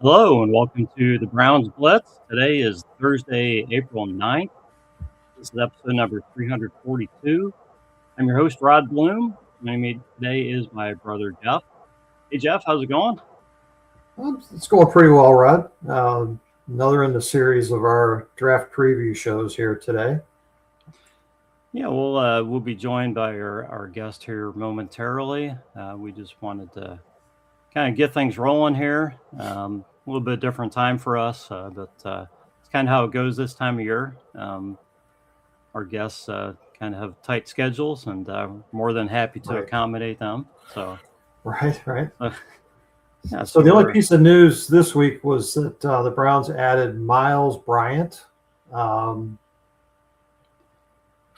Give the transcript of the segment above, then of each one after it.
Hello and welcome to the Browns Blitz. Today is Thursday, April 9th. This is episode number 342. I'm your host, Rod Bloom. Joining me today is my brother, Jeff. Hey, Jeff, how's it going? It's going pretty well, Rod. Another in the series of our draft preview shows here today. Yeah, we'll be joined by our guest here momentarily. We just wanted to kind of get things rolling here. A little bit different time for us, but it's kind of how it goes this time of year. Our guests kind of have tight schedules, and more than happy to accommodate them. So, right. Yeah, so the only piece of news this week was that the Browns added Miles Bryant,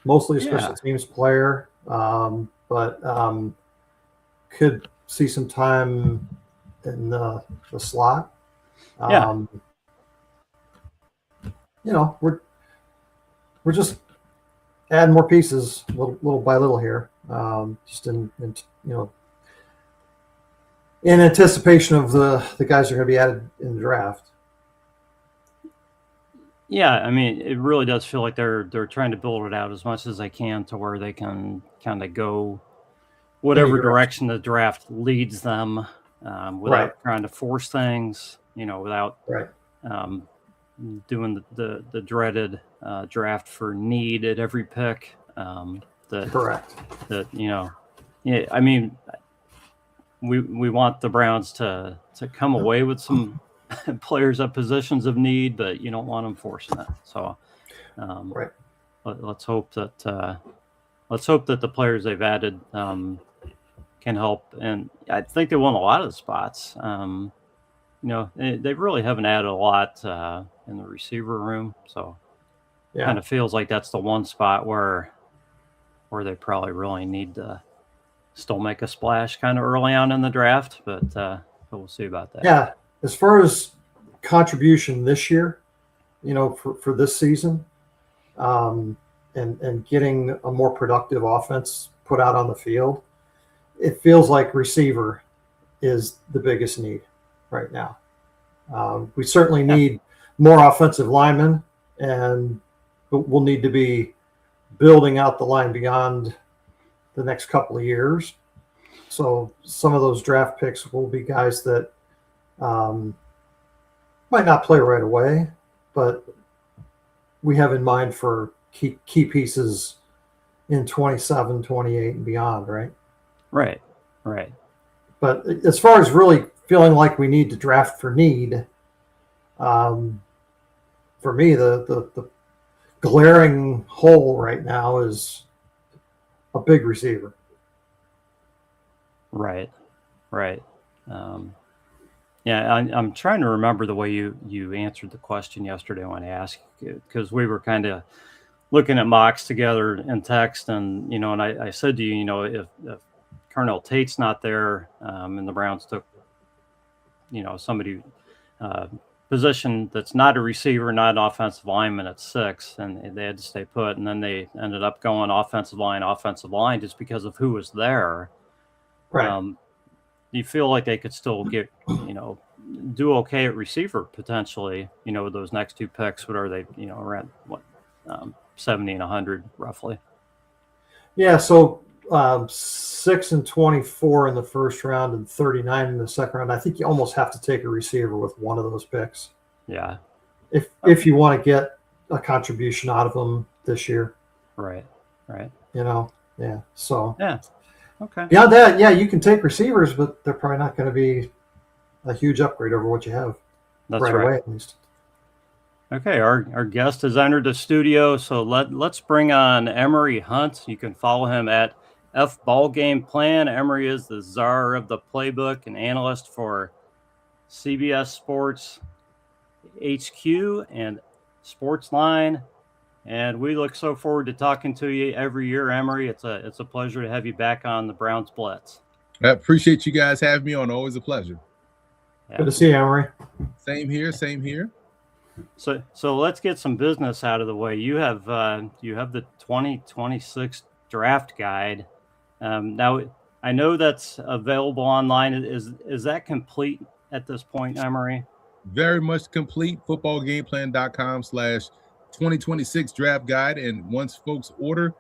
mostly a special teams player, but could see some time in the slot. We're just adding more pieces, little by little here, just in anticipation of the guys that are going to be added in the draft. Yeah, I mean, it really does feel like they're trying to build it out as much as they can to where they can kind of go whatever direction the draft leads them, without trying to force things, without doing the dreaded draft for need at every pick. Correct. I mean, we want the Browns to come away with some players at positions of need, but you don't want them forcing it. So, let's hope that the players they've added can help. And I think they won a lot of the spots. They really haven't added a lot in the receiver room, so kind of feels like that's the one spot where they probably really need to still make a splash kind of early on in the draft, but we'll see about that. Yeah, as far as contribution this year, for this season, and getting a more productive offense put out on the field, it feels like receiver is the biggest need right now. We certainly need more offensive linemen, and we'll need to be building out the line beyond the next couple of years. So some of those draft picks will be guys that might not play right away, but we have in mind for key pieces in 27, 28 and beyond, right? Right. But as far as really feeling like we need to draft for need, for me, the glaring hole right now is a big receiver. Right. I'm trying to remember the way you answered the question yesterday when I asked you, because we were kind of looking at mocks together in text, and and I said to you, if Carnell Tate's not there, and the Browns took somebody position that's not a receiver, not an offensive lineman at 6, and they had to stay put, and then they ended up going offensive line just because of who was there. Right. You feel like they could still get, do okay at receiver potentially, with those next two picks. What are they, around 70 and 100 roughly? Yeah. So 6 and 24 in the first round and 39 in the second round. I think you almost have to take a receiver with one of those picks. Yeah. If you want to get a contribution out of them this year. Right. Yeah. So yeah. Okay. Beyond that, yeah, you can take receivers, but they're probably not going to be a huge upgrade over what you have. That's right away, at least. Okay, our guest has entered the studio, so let's bring on Emery Hunt. You can follow him at F Ballgame Plan. Emery is the czar of the playbook and analyst for CBS Sports HQ and Sportsline. And we look so forward to talking to you every year, Emery. It's a pleasure to have you back on the Browns Blitz. I appreciate you guys having me on. Always a pleasure. Yeah. Good to see you, Emery. Same here. So let's get some business out of the way. You have the 2026 draft guide. Now I know that's available online. Is that complete at this point, Emery? very much complete. Footballgameplan.com/2026 draft guide. And once folks order,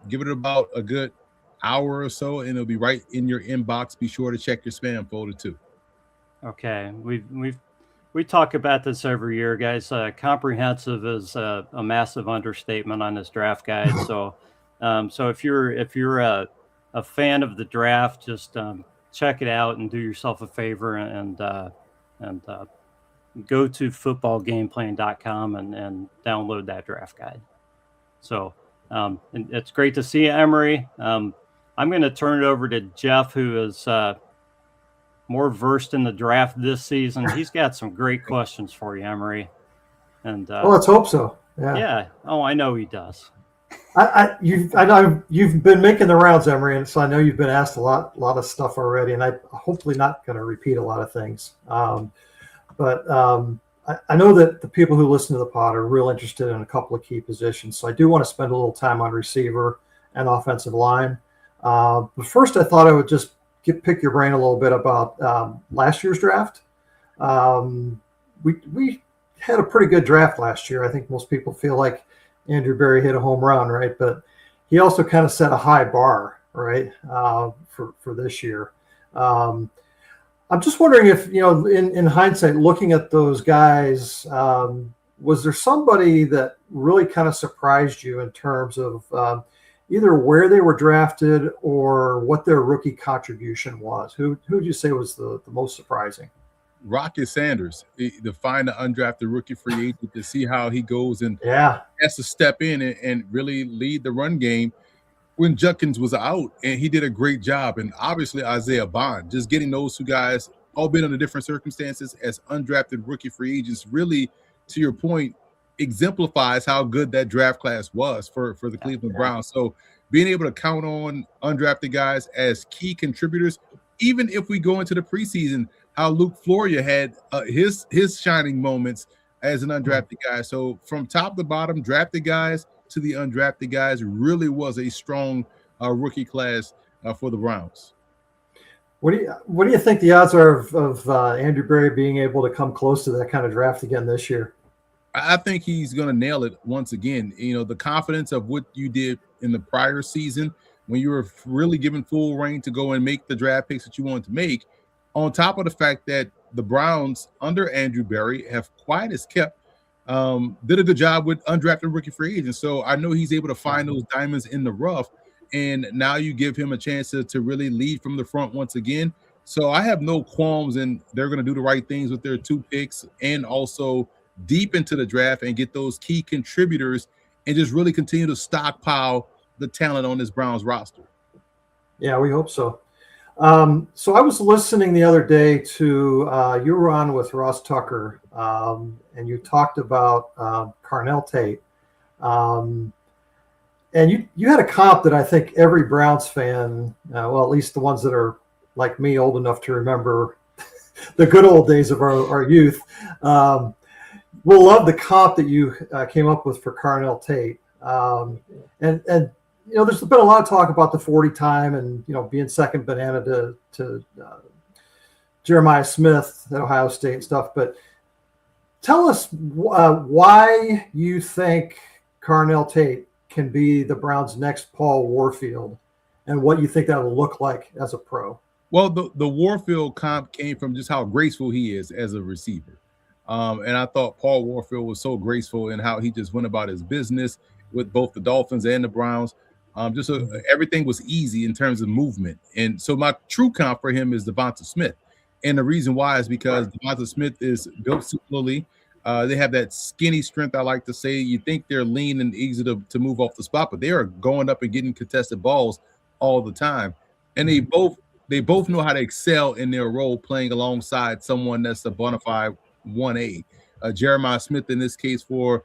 give it about a good hour or so, and it'll be right in your inbox. Be sure to check your spam folder too. Okay, we talk about this every year, guys. Comprehensive is a massive understatement on this draft guide. So, so if you're a fan of the draft, just check it out and do yourself a favor and go to footballgameplan.com and download that draft guide. So, and it's great to see you, Emery. I'm going to turn it over to Jeff, who is more versed in the draft this season. He's got some great questions for you, Emery. And well, let's hope so. Yeah. Yeah. Oh, I know he does. I know you've been making the rounds, Emery, and so I know you've been asked a lot of stuff already, and I'm hopefully not going to repeat a lot of things. But I know that the people who listen to the pod are real interested in a couple of key positions. So I do want to spend a little time on receiver and offensive line. But first, I thought I would just pick your brain a little bit about last year's draft. We had a pretty good draft last year. I think most people feel like Andrew Berry hit a home run, right? But he also kind of set a high bar, right, for this year. I'm just wondering if, in hindsight, looking at those guys, was there somebody that really kind of surprised you in terms of either where they were drafted or what their rookie contribution was? Who would you say was the most surprising? Rocket Sanders, to find an undrafted rookie free agent, to see how he goes and has to step in and really lead the run game when Judkins was out, and he did a great job. And obviously Isaiah Bond, just getting those two guys, all been under different circumstances as undrafted rookie free agents, really, to your point, exemplifies how good that draft class was for the Cleveland Browns. So being able to count on undrafted guys as key contributors, even if we go into the preseason, how Luke Floria had his shining moments as an undrafted guy. So from top to bottom, drafted guys to the undrafted guys, really was a strong rookie class for the Browns. What do you think the odds are of Andrew Berry being able to come close to that kind of draft again this year? I think he's going to nail it once again. The confidence of what you did in the prior season when you were really given full reign to go and make the draft picks that you wanted to make, on top of the fact that the Browns under Andrew Berry have quiet as kept, did a good job with undrafted rookie free agents. So I know he's able to find those diamonds in the rough, and now you give him a chance to really lead from the front once again. So I have no qualms, and they're going to do the right things with their 2 picks and also deep into the draft and get those key contributors and just really continue to stockpile the talent on this Browns roster. Yeah, we hope so. So I was listening the other day to you were on with Ross Tucker, and you talked about Carnell Tate. And you had a comp that I think every Browns fan, well, at least the ones that are like me, old enough to remember the good old days of our youth, will love the comp that you came up with for Carnell Tate. And there's been a lot of talk about the 40 time and, being second banana to Jeremiah Smith at Ohio State and stuff. But tell us why you think Carnell Tate can be the Browns' next Paul Warfield and what you think that will look like as a pro. Well, the Warfield comp came from just how graceful he is as a receiver. And I thought Paul Warfield was so graceful in how he just went about his business with both the Dolphins and the Browns. Everything was easy in terms of movement. And so my true comp for him is Devonta Smith. And the reason why is because Devonta Smith is built similarly. They have that skinny strength, I like to say. You think they're lean and easy to move off the spot, but they are going up and getting contested balls all the time. And they both know how to excel in their role playing alongside someone that's a bona fide 1A. Jeremiah Smith in this case for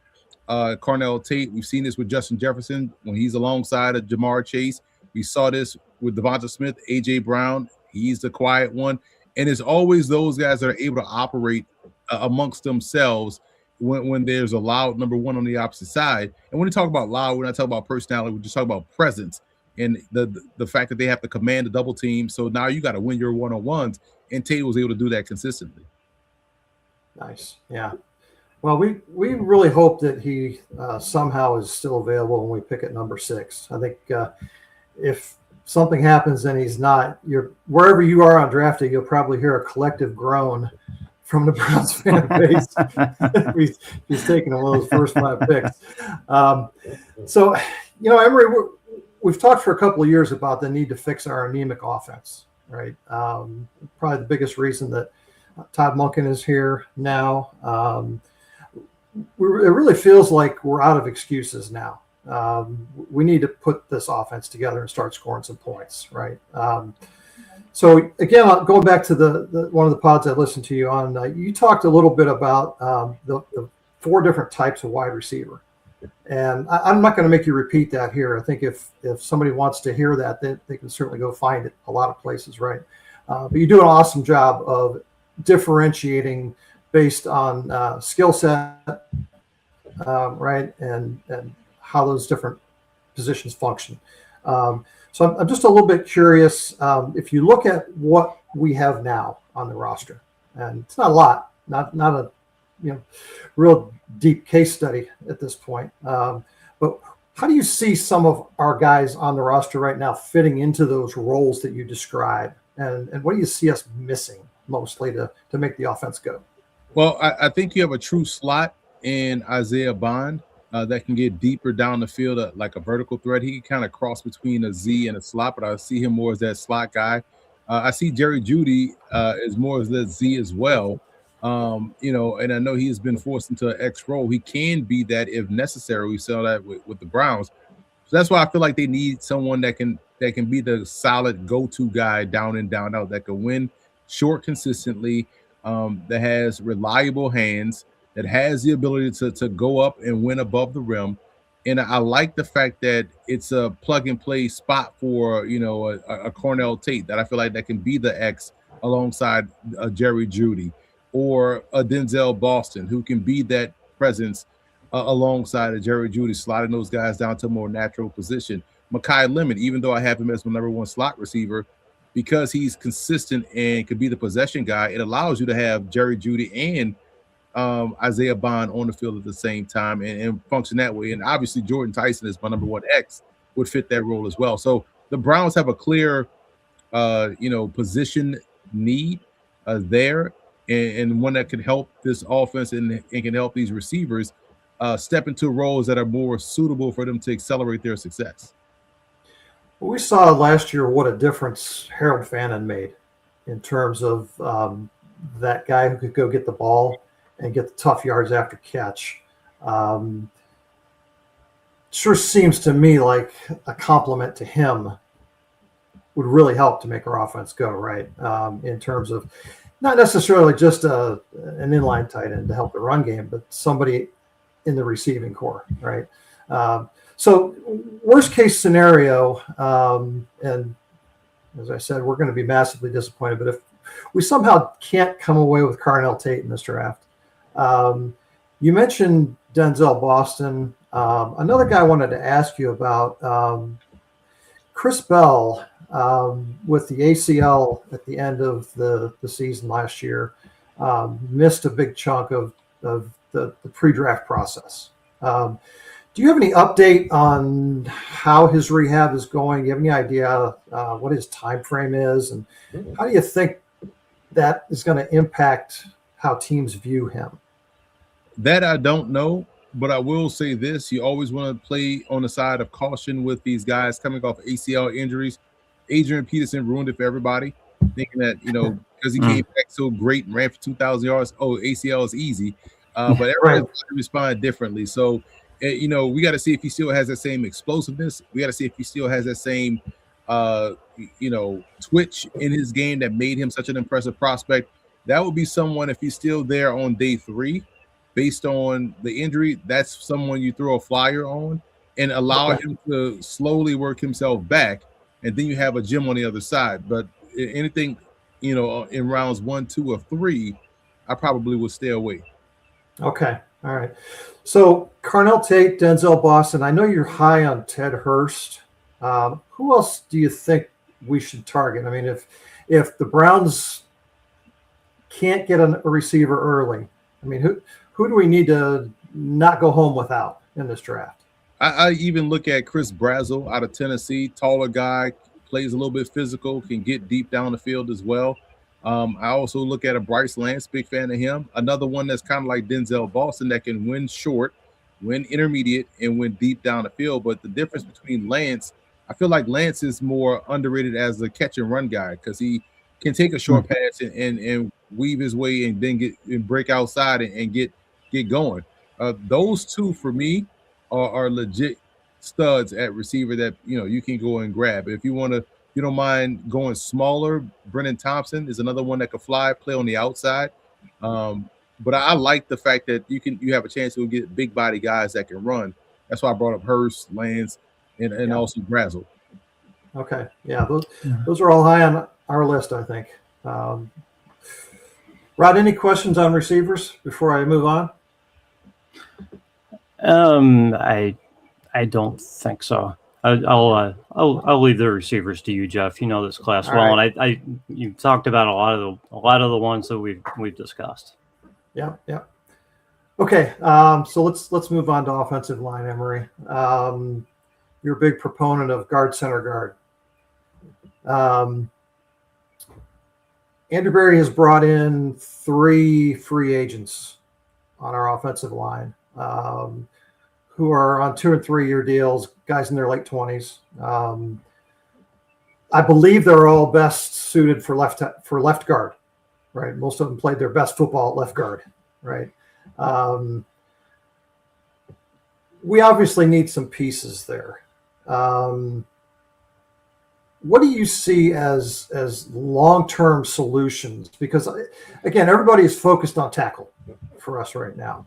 Carnell Tate. We've seen this with Justin Jefferson when he's alongside of Jamar Chase. We saw this with Devonta Smith, A.J. Brown. He's the quiet one. And it's always those guys that are able to operate amongst themselves when there's a loud number one on the opposite side. And when we talk about loud, we're not talking about personality. We're just talking about presence and the fact that they have to command a double team. So now you got to win your one-on-ones. And Tate was able to do that consistently. Nice. Yeah. Well, we really hope that he somehow is still available when we pick at number 6. I think if something happens and he's not, you're wherever you are on draft day, you'll probably hear a collective groan from the Browns fan base. he's taking one of those first 5 picks. So, Emory, we've talked for a couple of years about the need to fix our anemic offense, right? Probably the biggest reason that Todd Monken is here now. It really feels like we're out of excuses now. We need to put this offense together and start scoring some points, right? So again, going back to the one of the pods I listened to you on, you talked a little bit about the 4 different types of wide receiver, and I'm not going to make you repeat that here. I think if somebody wants to hear that, they can certainly go find it a lot of places, right? But you do an awesome job of differentiating based on skill set, right, and how those different positions function. So I'm just a little bit curious. If you look at what we have now on the roster, and it's not a lot, not a real deep case study at this point, but how do you see some of our guys on the roster right now fitting into those roles that you described, and what do you see us missing mostly to make the offense go? Well, I think you have a true slot in Isaiah Bond that can get deeper down the field, like a vertical threat. He can kind of cross between a Z and a slot, but I see him more as that slot guy. I see Jerry Jeudy as more as that Z as well. And I know he has been forced into an X role. He can be that if necessary. We saw that with the Browns. So that's why I feel like they need someone that can be the solid go-to guy down and down out, that can win short consistently, that has reliable hands, that has the ability to go up and win above the rim. And I like the fact that it's a plug-and-play spot for, a Cornell Tate, that I feel like that can be the X alongside Jerry Jeudy, or a Denzel Boston, who can be that presence alongside of Jerry Jeudy, sliding those guys down to a more natural position. Mekhi Lemon, even though I have him as my number 1 slot receiver, because he's consistent and could be the possession guy, it allows you to have Jerry Jeudy and Isaiah Bond on the field at the same time and function that way. And obviously Jordan Tyson is my number 1 X, would fit that role as well. So the Browns have a clear, position need there, and one that could help this offense and can help these receivers step into roles that are more suitable for them to accelerate their success. Well, we saw last year what a difference Harold Fannin made in terms of that guy who could go get the ball and get the tough yards after catch. Sure seems to me like a compliment to him would really help to make our offense go, right? In terms of not necessarily just an inline tight end to help the run game, but somebody in the receiving core, right? So worst case scenario, and as I said, we're going to be massively disappointed, but if we somehow can't come away with Carnell Tate in this draft, you mentioned Denzel Boston. Another guy I wanted to ask you about, Chris Bell, with the ACL at the end of the season last year, missed a big chunk of the pre-draft process. Do you have any update on how his rehab is going? Do you have any idea what his time frame is, and how do you think that is going to impact how teams view him? That I don't know, but I will say this: you always want to play on the side of caution with these guys coming off ACL injuries. Adrian Peterson ruined it for everybody, thinking that because he came back so great and ran for 2,000 yards, ACL is easy. But everybody's going to respond differently. So, we got to see if he still has that same explosiveness. We got to see if he still has that same, twitch in his game that made him such an impressive prospect. That would be someone, if he's still there on day 3, based on the injury, that's someone you throw a flyer on and allow him to slowly work himself back. And then you have a gym on the other side. But anything, in rounds 1, 2, or 3, I probably would stay away. Okay. All right. So Carnell Tate, Denzel Boston, I know you're high on Ted Hurst. Who else do you think we should target? I mean, if the Browns can't get a receiver early, I mean, who do we need to not go home without in this draft? I even look at Chris Brazzell out of Tennessee, taller guy, plays a little bit physical, can get deep down the field as well. I also look at a Bryce Lance, big fan of him. Another one that's kind of like Denzel Boston that can win short, win intermediate, and win deep down the field. But the difference between Lance, I feel like Lance is more underrated as a catch and run guy because he can take a short pass and weave his way and then get and break outside and get going. Those two for me are legit studs at receiver that you can go and grab. If you want to, you don't mind going smaller, Brennan Thompson is another one that can fly, play on the outside. But I like the fact that you have a chance to get big body guys that can run. That's why I brought up Hurst, Lance, and also Brazzell. Okay, yeah, those are all high on our list, I think. Rod, any questions on receivers before I move on? I don't think so. I'll leave the receivers to you, Jeff. You know this class well, right. And you talked about a lot of the ones that we've discussed. Yeah. Okay, so let's move on to offensive line, Emery. You're a big proponent of guard, center guard. Andrew Berry has brought in 3 free agents on our offensive line who are on 2 and 3 year deals, guys in their late 20s. I believe they're all best suited for left guard, right? Most of them played their best football at left guard, right? We obviously need some pieces there. What do you see as long-term solutions? Because again, everybody is focused on tackle for us right now.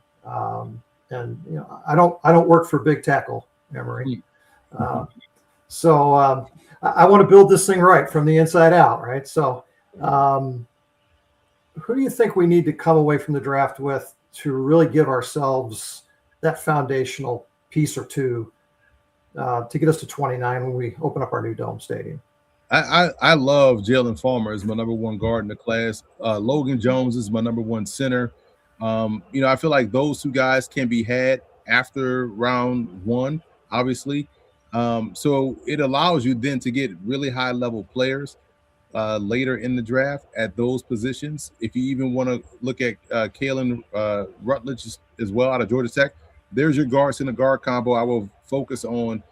And I don't work for big tackle, Emery. So I want to build this thing right from the inside out, right? So who do you think we need to come away from the draft with to really give ourselves that foundational piece or two to get us to 29 when we open up our new Dome Stadium? I love Jalen Farmer as my number 1 guard in the class. Logan Jones is my number 1 center. I feel like those 2 guys can be had after round 1, obviously. So it allows you then to get really high level players later in the draft at those positions. If you even want to look at Kalen Rutledge as well out of Georgia Tech, there's your guards in the guard combo. I will focus on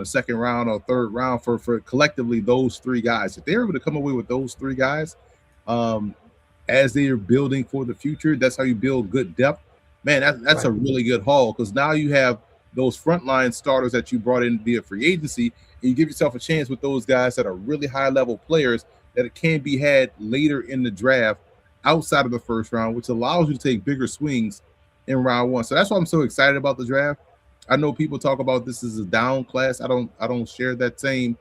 second round or third round for collectively those 3 guys. If they're able to come away with those 3 guys as they are building for the future, that's how you build good depth. Man, that's a really good haul, because now you have those frontline starters that you brought in via free agency, and you give yourself a chance with those guys that are really high level players that can be had later in the draft outside of the first round, which allows you to take bigger swings in round 1. So that's why I'm so excited about the draft. I know people talk about this as a down class. I don't share that same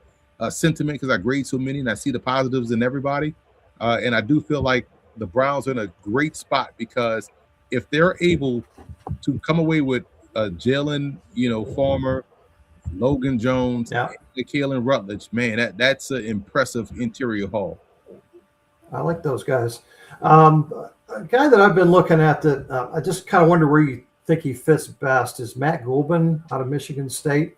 sentiment, because I grade so many and I see the positives in everybody. And I do feel like the Browns are in a great spot, because if they're able to come away with Jalen, Farmer, Logan Jones, and Kalen Rutledge, man, that's an impressive interior haul. I like those guys. A guy that I've been looking at that I just kind of wonder where you think he fits best is Matt Gulbin out of Michigan State.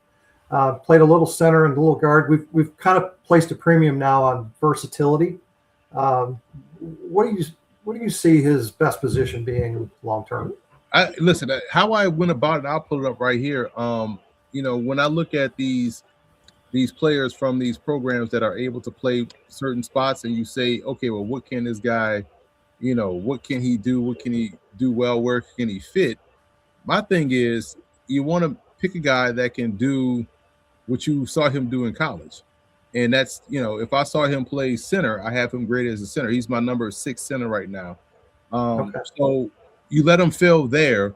Played a little center and a little guard. We've kind of placed a premium now on versatility. What do you see his best position being long term? Listen, how I went about it, I'll pull it up right here. When I look at these players from these programs that are able to play certain spots, and you say, okay, well, what can this guy, what can he do? What can he do well? Where can he fit? My thing is, you want to pick a guy that can do what you saw him do in college. And that's, if I saw him play center, I have him graded as a center. He's my number 6 center right now. So you let him fill there.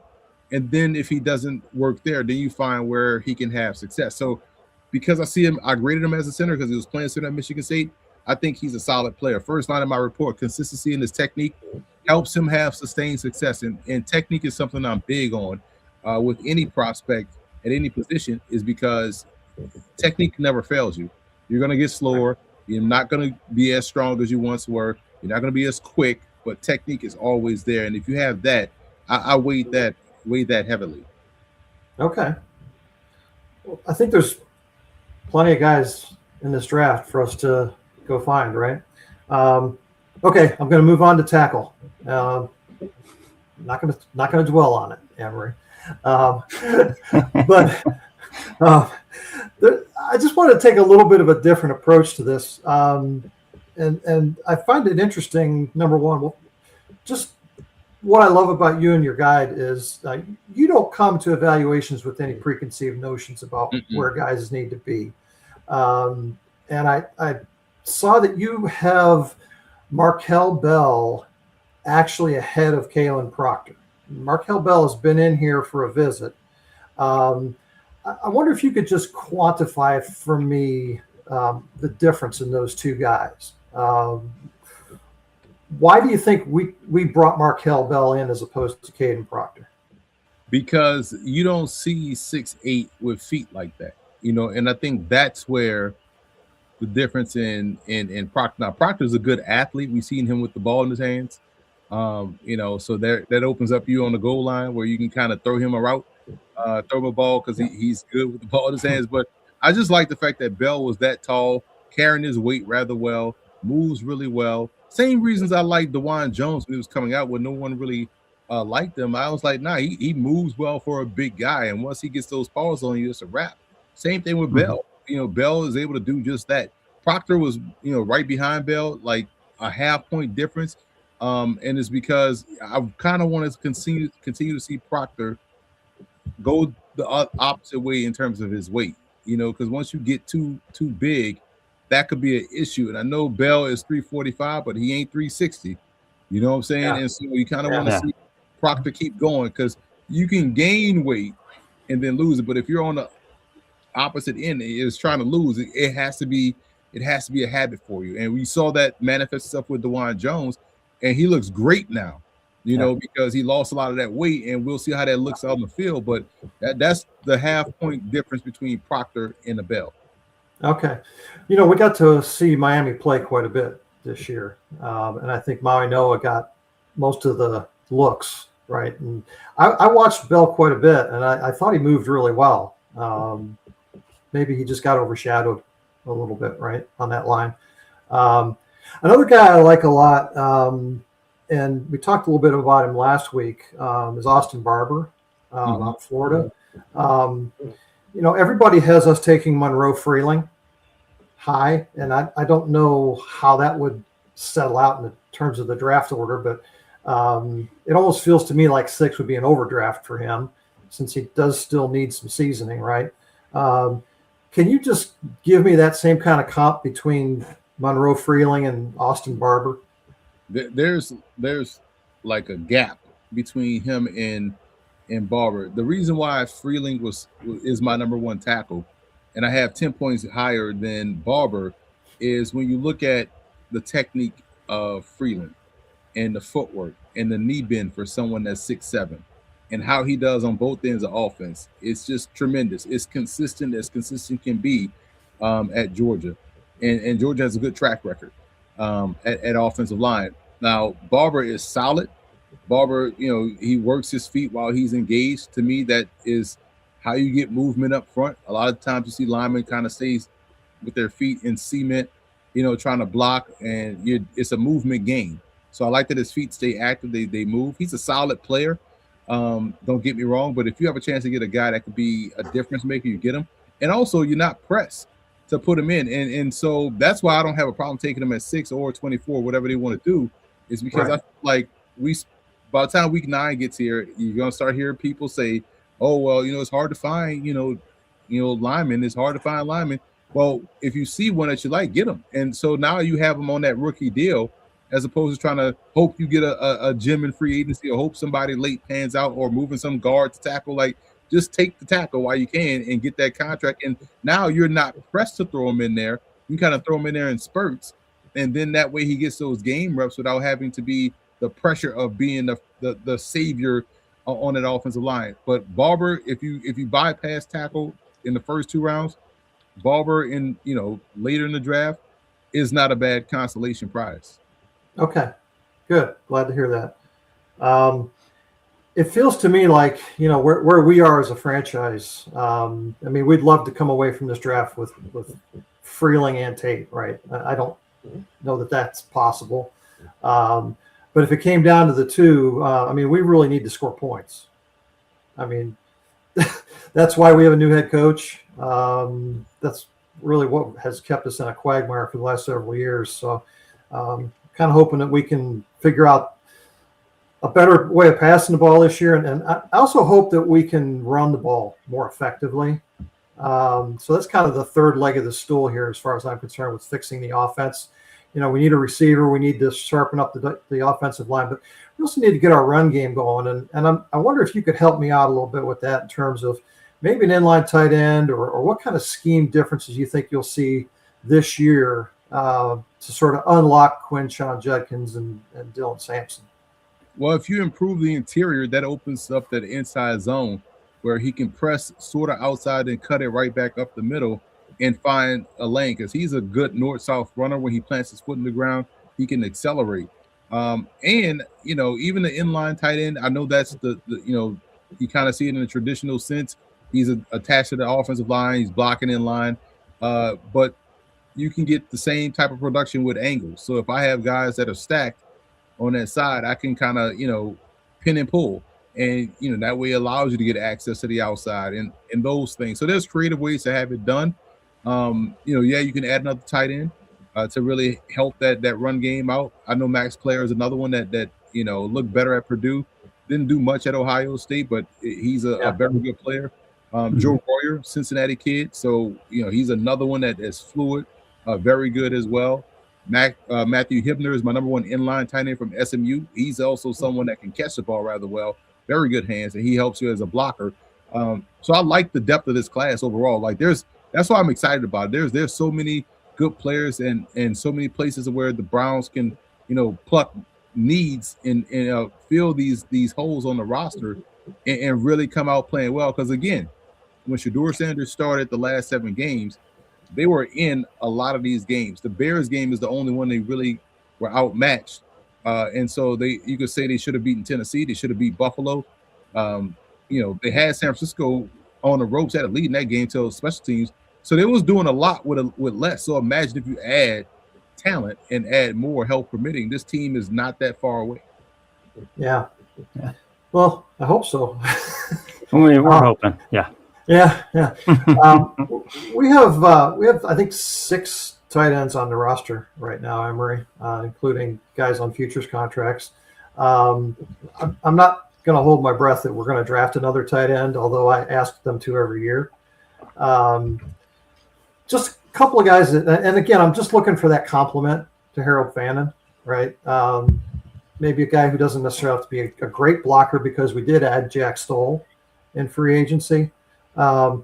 And then if he doesn't work there, then you find where he can have success. So because I graded him as a center because he was playing center at Michigan State, I think he's a solid player. First line of my report, consistency in his technique helps him have sustained success. And technique is something I'm big on with any prospect at any position, is because technique never fails you. You're going to get slower. You're not going to be as strong as you once were. You're not going to be as quick, but technique is always there. And if you have that, I weigh that heavily. Okay. Well, I think there's plenty of guys in this draft for us to go find, right? Okay, I'm going to move on to tackle. Not going to dwell on it, Amory. But I just want to take a little bit of a different approach to this, and I find it interesting. Number one, just what I love about you and your guide is you don't come to evaluations with any preconceived notions about where guys need to be. And I saw that you have Markel Bell actually ahead of Kalen Proctor. Markel Bell has been in here for a visit. I wonder if you could just quantify for me the difference in those two guys. Why do you think we brought Markel Bell in as opposed to Caden Proctor? Because you don't see 6'8" with feet like that, and I think that's where the difference in Proctor. Now, Proctor's a good athlete. We've seen him with the ball in his hands, so that opens up you on the goal line where you can kind of throw him a route, throw him a ball because he's good with the ball in his hands. But I just like the fact that Bell was that tall, carrying his weight rather well, moves really well. Same reasons I liked DeJuan Jones when he was coming out when no one really liked him. I was like, nah, he moves well for a big guy. And once he gets those paws on you, it's a wrap. Same thing with Bell. Bell is able to do just that. Proctor was, right behind Bell, like a half-point difference. And it's because I kind of want to continue to see Proctor go the opposite way in terms of his weight, because once you get too big, that could be an issue. And I know Bell is 345, but he ain't 360. You know what I'm saying? Yeah. And so you kind of want to see Proctor keep going because you can gain weight and then lose it. But if you're on the opposite end, is trying to lose it, it has to be a habit for you. And we saw that manifest itself with DeJuan Jones, and he looks great now, because he lost a lot of that weight, and we'll see how that looks out on the field. But that's the half-point difference between Proctor and the Bell. Okay. We got to see Miami play quite a bit this year. And I think Maui Noah got most of the looks, right? And I watched Bell quite a bit, and I thought he moved really well. Maybe he just got overshadowed a little bit, right, on that line. Another guy I like a lot, and we talked a little bit about him last week, is Austin Barber out of Florida. Everybody has us taking Monroe Freeling high, and I don't know how that would settle out in terms of the draft order, but it almost feels to me like 6 would be an overdraft for him since he does still need some seasoning, right? Can you just give me that same kind of comp between Monroe Freeling and Austin Barber? There's like a gap between him and Barber. The reason why Freeling is my number one tackle, and I have 10 points higher than Barber, is when you look at the technique of Freeling and the footwork and the knee bend for someone that's 6'7", and how he does on both ends of offense. It's just tremendous. It's consistent as consistent can be at Georgia, and Georgia has a good track record at offensive line. Now Barber is solid. Barber, he works his feet while he's engaged. To me, that is how you get movement up front. A lot of times you see linemen kind of stays with their feet in cement, trying to block, and it's a movement game. So I like that his feet stay active. They move. He's a solid player. Don't get me wrong, but if you have a chance to get a guy that could be a difference maker, you get him. And also you're not pressed to put him in. And so that's why I don't have a problem taking him at 6 or 24, whatever they want to do, is because I feel like by the time week 9 gets here, you're gonna start hearing people say, "Oh, well, it's hard to find, linemen. It's hard to find linemen." Well, if you see one that you like, get them. And so now you have them on that rookie deal, as opposed to trying to hope you get a gem in free agency or hope somebody late pans out or moving some guard to tackle. Like, just take the tackle while you can and get that contract. And now you're not pressed to throw him in there. You kind of throw him in there in spurts, and then that way he gets those game reps without having to be the pressure of being the savior on that offensive line. But Barber, if you bypass tackle in the first 2 rounds, Barber later in the draft is not a bad consolation prize. Okay. Good. Glad to hear that. It feels to me like, where we are as a franchise. I mean, we'd love to come away from this draft with Freeling and Tate, right? I don't know that that's possible. But if it came down to the two, I mean, we really need to score points. I mean, that's why we have a new head coach. That's really what has kept us in a quagmire for the last several years. So kind of hoping that we can figure out a better way of passing the ball this year. And I also hope that we can run the ball more effectively. So that's kind of the third leg of the stool here, as far as I'm concerned, with fixing the offense. We need a receiver. We need to sharpen up the offensive line, but we also need to get our run game going. And I wonder if you could help me out a little bit with that in terms of maybe an inline tight end, or what kind of scheme differences you think you'll see this year to sort of unlock Quinshon Judkins and Dylan Sampson. Well, if you improve the interior, that opens up that inside zone where he can press sort of outside and cut it right back up the middle and find a lane, because he's a good north-south runner. When he plants his foot in the ground, he can accelerate. And, even the inline tight end, I know that's you kind of see it in a traditional sense. He's attached to the offensive line. He's blocking in line. But you can get the same type of production with angles. So if I have guys that are stacked on that side, I can kind of, pin and pull. And, that way allows you to get access to the outside and those things. So there's creative ways to have it done. You can add another tight end to really help that run game out. I know Max Player is another one that looked better at Purdue. Didn't do much at Ohio State, but he's a very good player. Joe Royer, Cincinnati kid. So, he's another one that is fluid, very good as well. Matthew Hibner is my number one inline tight end from SMU. He's also someone that can catch the ball rather well, very good hands, and he helps you as a blocker. So I like the depth of this class overall. Like that's why I'm excited about it. There's so many good players and so many places where the Browns can, pluck needs and fill these holes on the roster and really come out playing well. Because again, when Shedeur Sanders started the last 7 games, they were in a lot of these games. The Bears game is the only one they really were outmatched. And so you could say they should have beaten Tennessee. They should have beat Buffalo. They had San Francisco on the ropes, had a lead in that game till special teams. So they was doing a lot with less. So imagine if you add talent and add more, health permitting. This team is not that far away. Yeah. Well, I hope so. We're hoping. Yeah. Yeah. We have I think 6 tight ends on the roster right now, Emory, including guys on futures contracts. I'm not going to hold my breath that we're going to draft another tight end, although I ask them to every year. Just a couple of guys and again, I'm just looking for that compliment to Harold Fannin, right? Maybe a guy who doesn't necessarily have to be a great blocker, because we did add Jack Stoll in free agency. A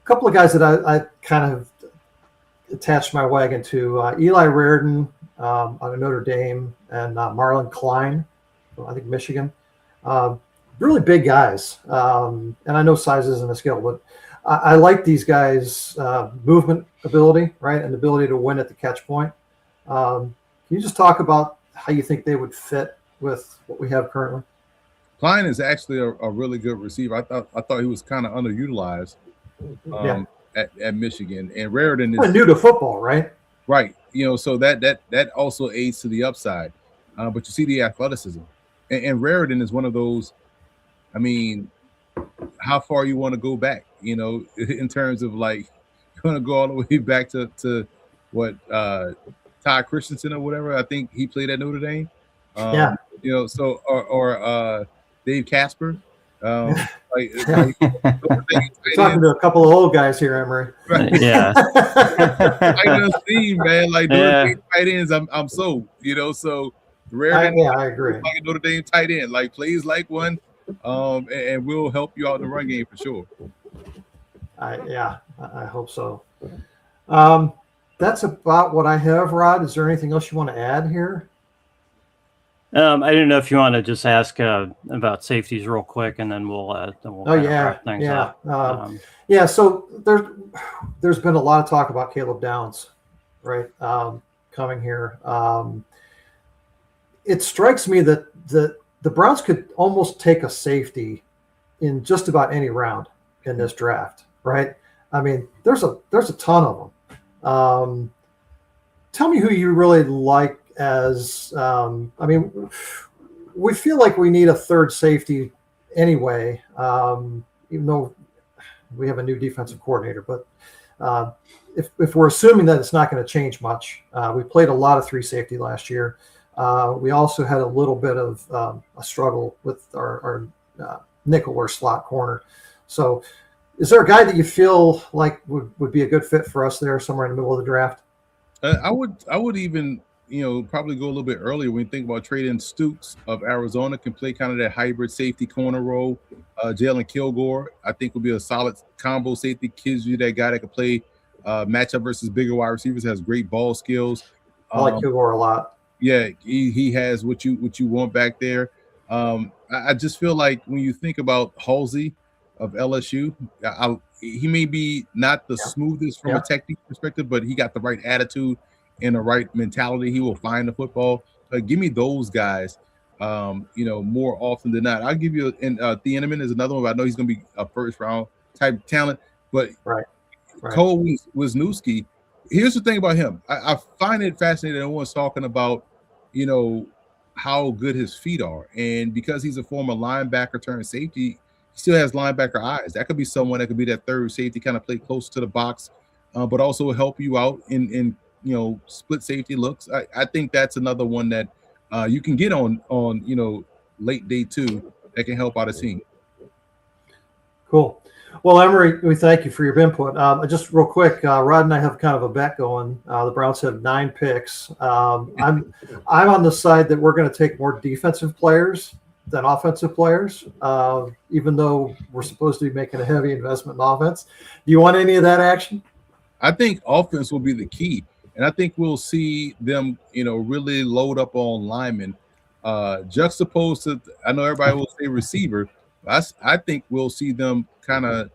couple of guys that I kind of attached my wagon to, Eli Raridan out of Notre Dame, and Marlon Klein, I think Michigan. Really big guys. And I know size isn't a skill, but I like these guys' movement ability, right, and the ability to win at the catch point. Can you just talk about how you think they would fit with what we have currently? Klein is actually a really good receiver. I thought he was kind of underutilized at Michigan. And Raridan is new to football, right? Right. So that also aids to the upside. But you see the athleticism. And Raridan is one of those, I mean, how far you want to go back, in terms of like, you want to go all the way back to what, Ty Christensen or whatever. I think he played at Notre Dame. So or Dave Casper. Talking to a couple of old guys here, Emory. Right. Yeah. I see, man. Like Notre Dame tight ends, I'm sold. So Raridan, I agree. Like a Notre Dame tight end, like plays like one, and will help you out in the run game for sure. I hope so. That's about what I have, Rod. Is there anything else you want to add here? I didn't know if you want to just ask about safeties real quick, and then we'll wrap things up. So there's been a lot of talk about Caleb Downs, right? Coming here. it strikes me that the Browns could almost take a safety in just about any round in this draft, right? I mean, there's a ton of them. Tell me who you really like as. I mean, we feel like we need a third safety anyway, even though we have a new defensive coordinator. But if we're assuming that it's not going to change much, we played a lot of three safety last year. We also had a little bit of a struggle with our nickel or slot corner. So is there a guy that you feel like would be a good fit for us there somewhere in the middle of the draft? I would even, probably go a little bit earlier when you think about trading Stooks of Arizona, can play kind of that hybrid safety corner role. Jalen Kilgore, I think, would be a solid combo safety. Gives you that guy that can play matchup versus bigger wide receivers, has great ball skills. I like Kilgore a lot. Yeah, he has what you want back there. I just feel like when you think about Halsey of LSU, he may be not the smoothest from a technique perspective, but he got the right attitude and the right mentality. He will find the football. Give me those guys, more often than not. I'll give you, and Thieneman is another one. I know he's going to be a first round type talent, but Cole Wisniewski, here's the thing about him. I find it fascinating that everyone's talking about, how good his feet are. And because he's a former linebacker turned safety, he still has linebacker eyes. That could be someone that could be that third safety, kind of play close to the box, but also help you out in split safety looks. I think that's another one that you can get on late day 2 that can help out a team. Cool. Well, Emory, we thank you for your input. Just real quick, Rod and I have kind of a bet going. The Browns have 9 picks. I'm on the side that we're going to take more defensive players than offensive players, even though we're supposed to be making a heavy investment in offense. Do you want any of that action? I think offense will be the key, and I think we'll see them, really load up on linemen, juxtaposed to. I know everybody will say receiver. I think we'll see them kind of,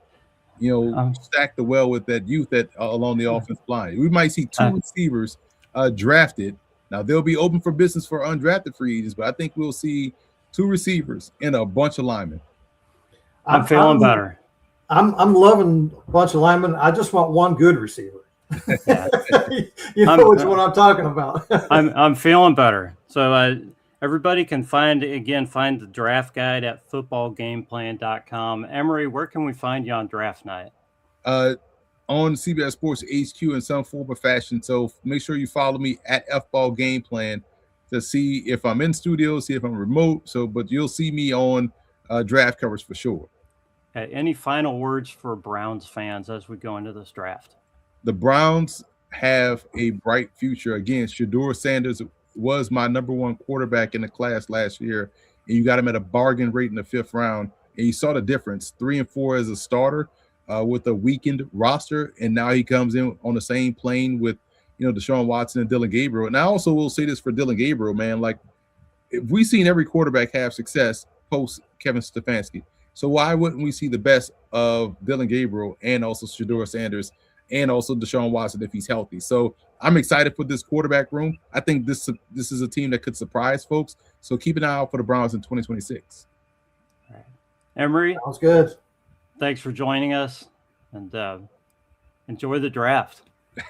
stack the well with that youth that along the offensive line. We might see 2 receivers drafted. Now they'll be open for business for undrafted free agents, but I think we'll see 2 receivers and a bunch of linemen. I'm feeling better. I'm loving a bunch of linemen. I just want one good receiver. You know which one I'm talking about. I'm feeling better. So everybody can find the draft guide at footballgameplan.com. Emory, where can we find you on draft night? On CBS Sports HQ in some form or fashion. So make sure you follow me at FBall Game Plan to see if I'm in studio, see if I'm remote. But you'll see me on draft coverage for sure. Any final words for Browns fans as we go into this draft? The Browns have a bright future. Again, Shedeur Sanders was my number 1 quarterback in the class last year, and you got him at a bargain rate in the 5th round, and you saw the difference, 3 and 4 as a starter with a weakened roster, and now he comes in on the same plane with, Deshaun Watson and Dylan Gabriel. And I also will say this for Dylan Gabriel, man, like, if we've seen every quarterback have success post Kevin Stefanski, so why wouldn't we see the best of Dylan Gabriel and also Shedeur Sanders and also Deshaun Watson if he's healthy? So I'm excited for this quarterback room. I think this is a team that could surprise folks. So keep an eye out for the Browns in 2026. All right. Emory, sounds good. Thanks for joining us, and enjoy the draft.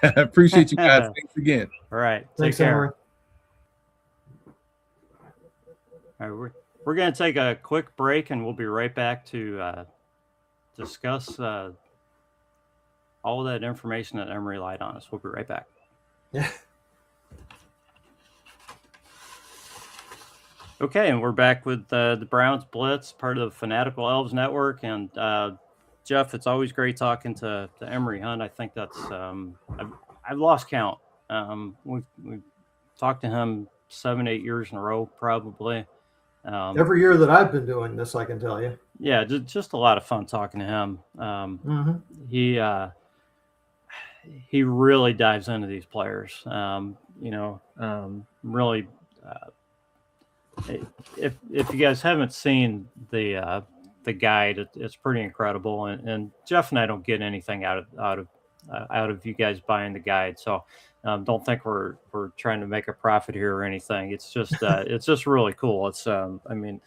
Appreciate you guys. Thanks again. All right. Thanks, take care. Emory. All right, we're going to take a quick break, and we'll be right back to discuss all of that information that Emory lied on us. We'll be right back. Yeah. Okay, and we're back with the Browns Blitz, part of the Fanatical Elves Network. And Jeff, it's always great talking to Emory Hunt. I think that's I've lost count. We've talked to him 7-8 years in a row, probably. Every year that I've been doing this, I can tell you. Yeah, just a lot of fun talking to him. He really dives into these players. Really. If you guys haven't seen the guide, it's pretty incredible. And Jeff and I don't get anything out of out of you guys buying the guide. So don't think we're trying to make a profit here or anything. It's just really cool. It's I mean,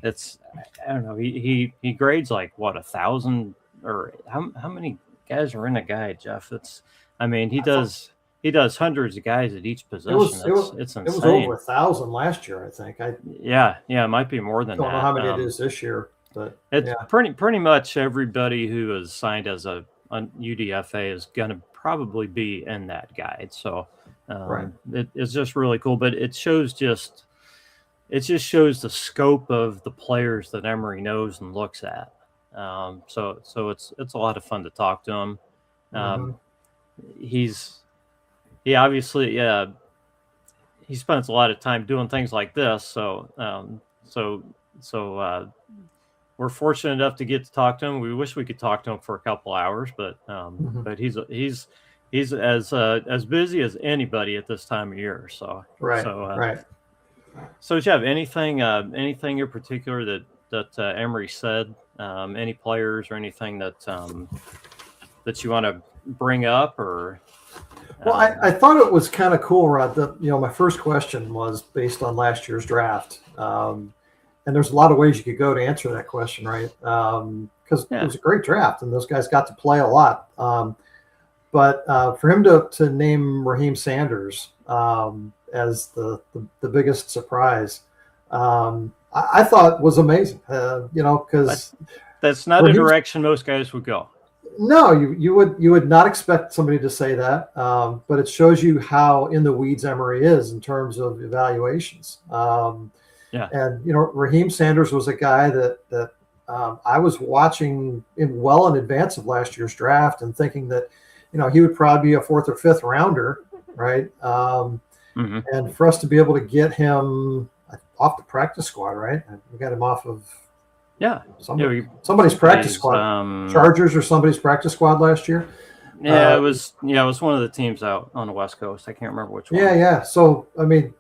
it's I don't know. He grades like what 1,000 or how many guys are in a guide, Jeff? It's I mean he does. He does hundreds of guys at each position. It's insane. It was over 1,000 last year, I think. Yeah, it might be more than that. Don't know how many it is this year, but it's pretty much everybody who is signed as a UDFA is going to probably be in that guide. So it's just really cool. But it just shows the scope of the players that Emory knows and looks at. So it's a lot of fun to talk to him. He obviously, he spends a lot of time doing things like this. So we're fortunate enough to get to talk to him. We wish we could talk to him for a couple hours, but he's as busy as anybody at this time of year. So right. So Jeff, anything in particular that Emory said, any players or anything that you want to bring up or? Well, I thought it was kind of cool, Rod. My first question was based on last year's draft, and there's a lot of ways you could go to answer that question, right? Because it was a great draft, and those guys got to play a lot. But for him to name Raheem Sanders as the biggest surprise, I thought was amazing. Because that's not a direction most guys would go. No, you would not expect somebody to say that, but it shows you how in the weeds Emory is in terms of evaluations. And Raheem Sanders was a guy that I was watching well in advance of last year's draft and thinking that he would probably be a 4th or 5th rounder, right? And for us to be able to get him off the practice squad, right? We got him off of. Somebody's practice squad, Chargers or somebody's practice squad last year. Yeah, it was one of the teams out on the West Coast. I can't remember which one. Yeah. So I mean,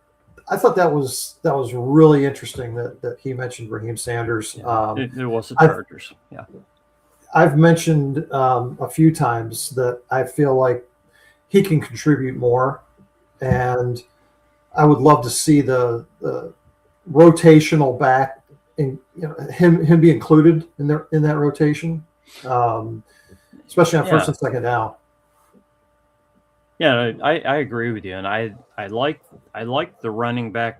I thought that was really interesting that he mentioned Raheem Sanders. It was the Chargers. I've mentioned a few times that I feel like he can contribute more, and I would love to see the rotational back. Him be included in that rotation, especially on first and second down. Yeah, I agree with you, and I like the running back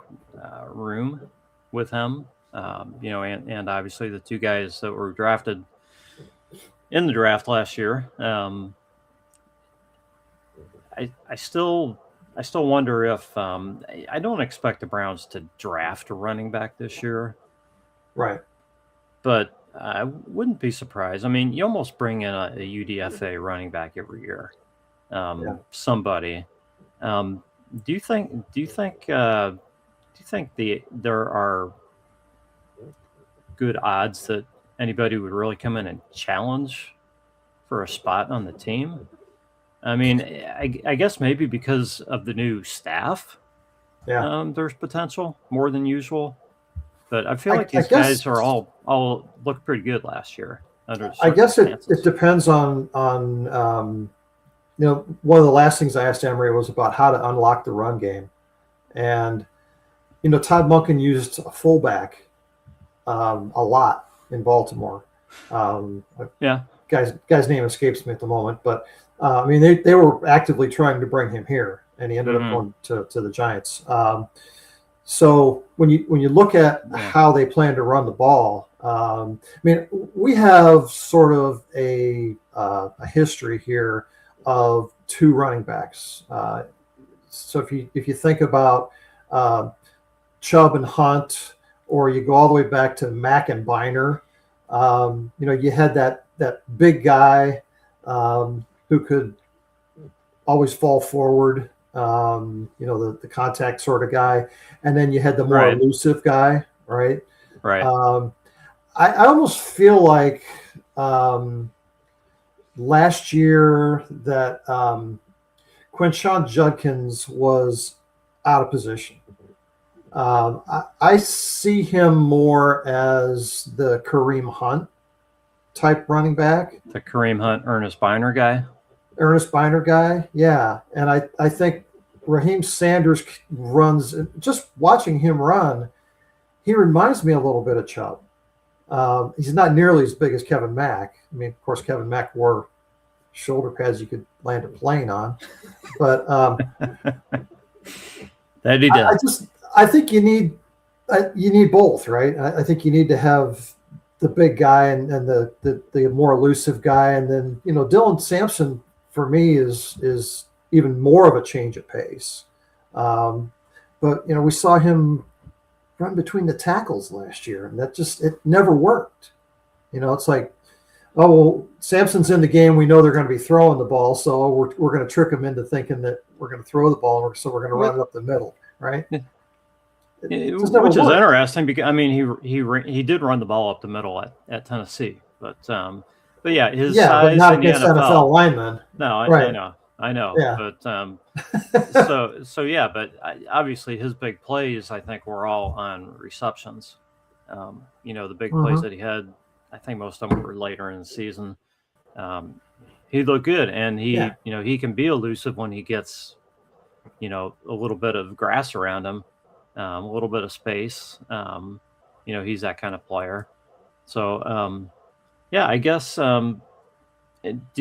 room with him. And obviously the two guys that were drafted in the draft last year. I still wonder if I don't expect the Browns to draft a running back this year. Right. But I wouldn't be surprised. I mean, you almost bring in a UDFA running back every year. Somebody. Do you think there are good odds that anybody would really come in and challenge for a spot on the team? I mean, I guess maybe because of the new staff, there's potential more than usual. But I feel like these guys are all looked pretty good last year. I guess it depends on one of the last things I asked Emory was about how to unlock the run game, and Todd Monken used a fullback a lot in Baltimore. Guy's name escapes me at the moment, but I mean they were actively trying to bring him here, and he ended up going to the Giants. So when you look at how they plan to run the ball, I mean, we have sort of a history here of two running backs. So if you think about Chubb and Hunt, or you go all the way back to Mack and Biner, you had that big guy who could always fall forward. The contact sort of guy, and then you had the more elusive guy, right? Right. I almost feel like last year that Quinshon Judkins was out of position. I see him more as the Kareem Hunt type running back. The Kareem Hunt, Ernest Biner guy. Ernest Biner guy. Yeah. And I think Raheem Sanders runs, just watching him run, he reminds me a little bit of Chubb. He's not nearly as big as Kevin Mack. I mean, of course, Kevin Mack wore shoulder pads you could land a plane on. But that he did. I think you need both, right? I think you need to have the big guy and the more elusive guy, and then Dylan Sampson for me is even more of a change of pace. But we saw him run between the tackles last year, and it never worked. It's like, oh well, Sampson's in the game. We know they're going to be throwing the ball, so we're going to trick them into thinking that we're going to throw the ball, so we're going to run it up the middle, right? Which is interesting because I mean he did run the ball up the middle at Tennessee, but yeah, his size but not in the against NFL linemen. No, right. I know, yeah. But so yeah, but obviously his big plays I think were all on receptions. The big plays that he had, I think most of them were later in the season. He looked good, and he can be elusive when he gets a little bit of grass around him. A little bit of space. He's that kind of player. So, yeah, I guess. Do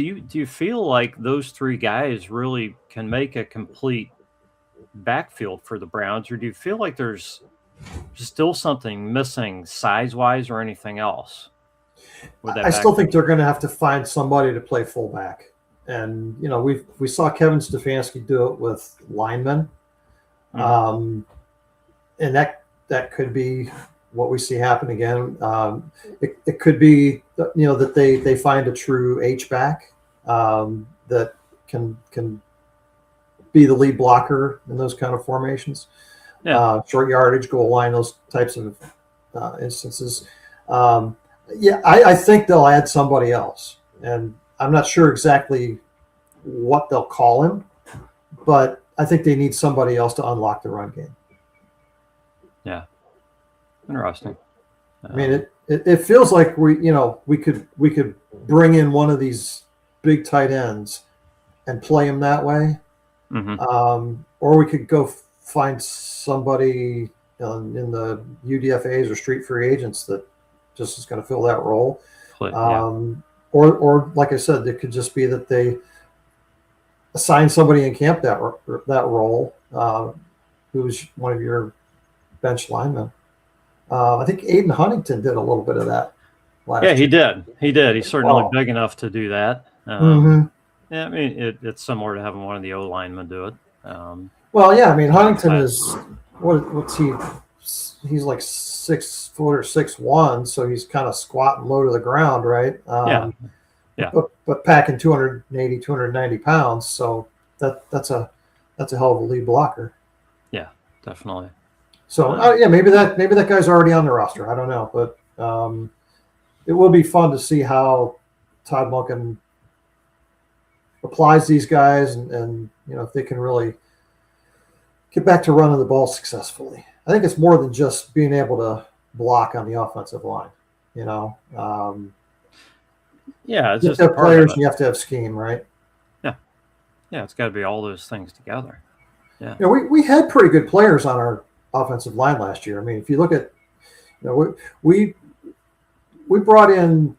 you feel like those three guys really can make a complete backfield for the Browns, or do you feel like there's still something missing size-wise or anything else? I still think they're going to have to find somebody to play fullback, and we saw Kevin Stefanski do it with linemen. Mm-hmm. And that could be what we see happen again. It could be that they find a true H-back that can be the lead blocker in those kind of formations. Yeah. Short yardage, goal line, those types of instances. I think they'll add somebody else, and I'm not sure exactly what they'll call him, but I think they need somebody else to unlock the run game. Yeah, interesting. I mean, it feels like we could bring in one of these big tight ends and play him that way, or we could go find somebody in the UDFAs or street free agents that just is going to fill that role. Or like I said, it could just be that they assign somebody in camp that role, who's one of your bench linemen. I think Aiden Huntington did a little bit of that last year. He did. He's certainly big enough to do that. Yeah, I mean, it's similar to having one of the O linemen do it. I mean, Huntington is what's he? He's like 6 foot or 6'1", so he's kind of squat and low to the ground, right? But packing 280, 290 pounds, so that's a hell of a lead blocker. Yeah, definitely. So maybe that guy's already on the roster. I don't know, but it will be fun to see how Todd Monken applies these guys, and if they can really get back to running the ball successfully. I think it's more than just being able to block on the offensive line. It's just have players, and you have to have scheme, right? Yeah, it's got to be all those things together. Yeah, we had pretty good players on our offensive line last year. I mean, if you look at, we brought in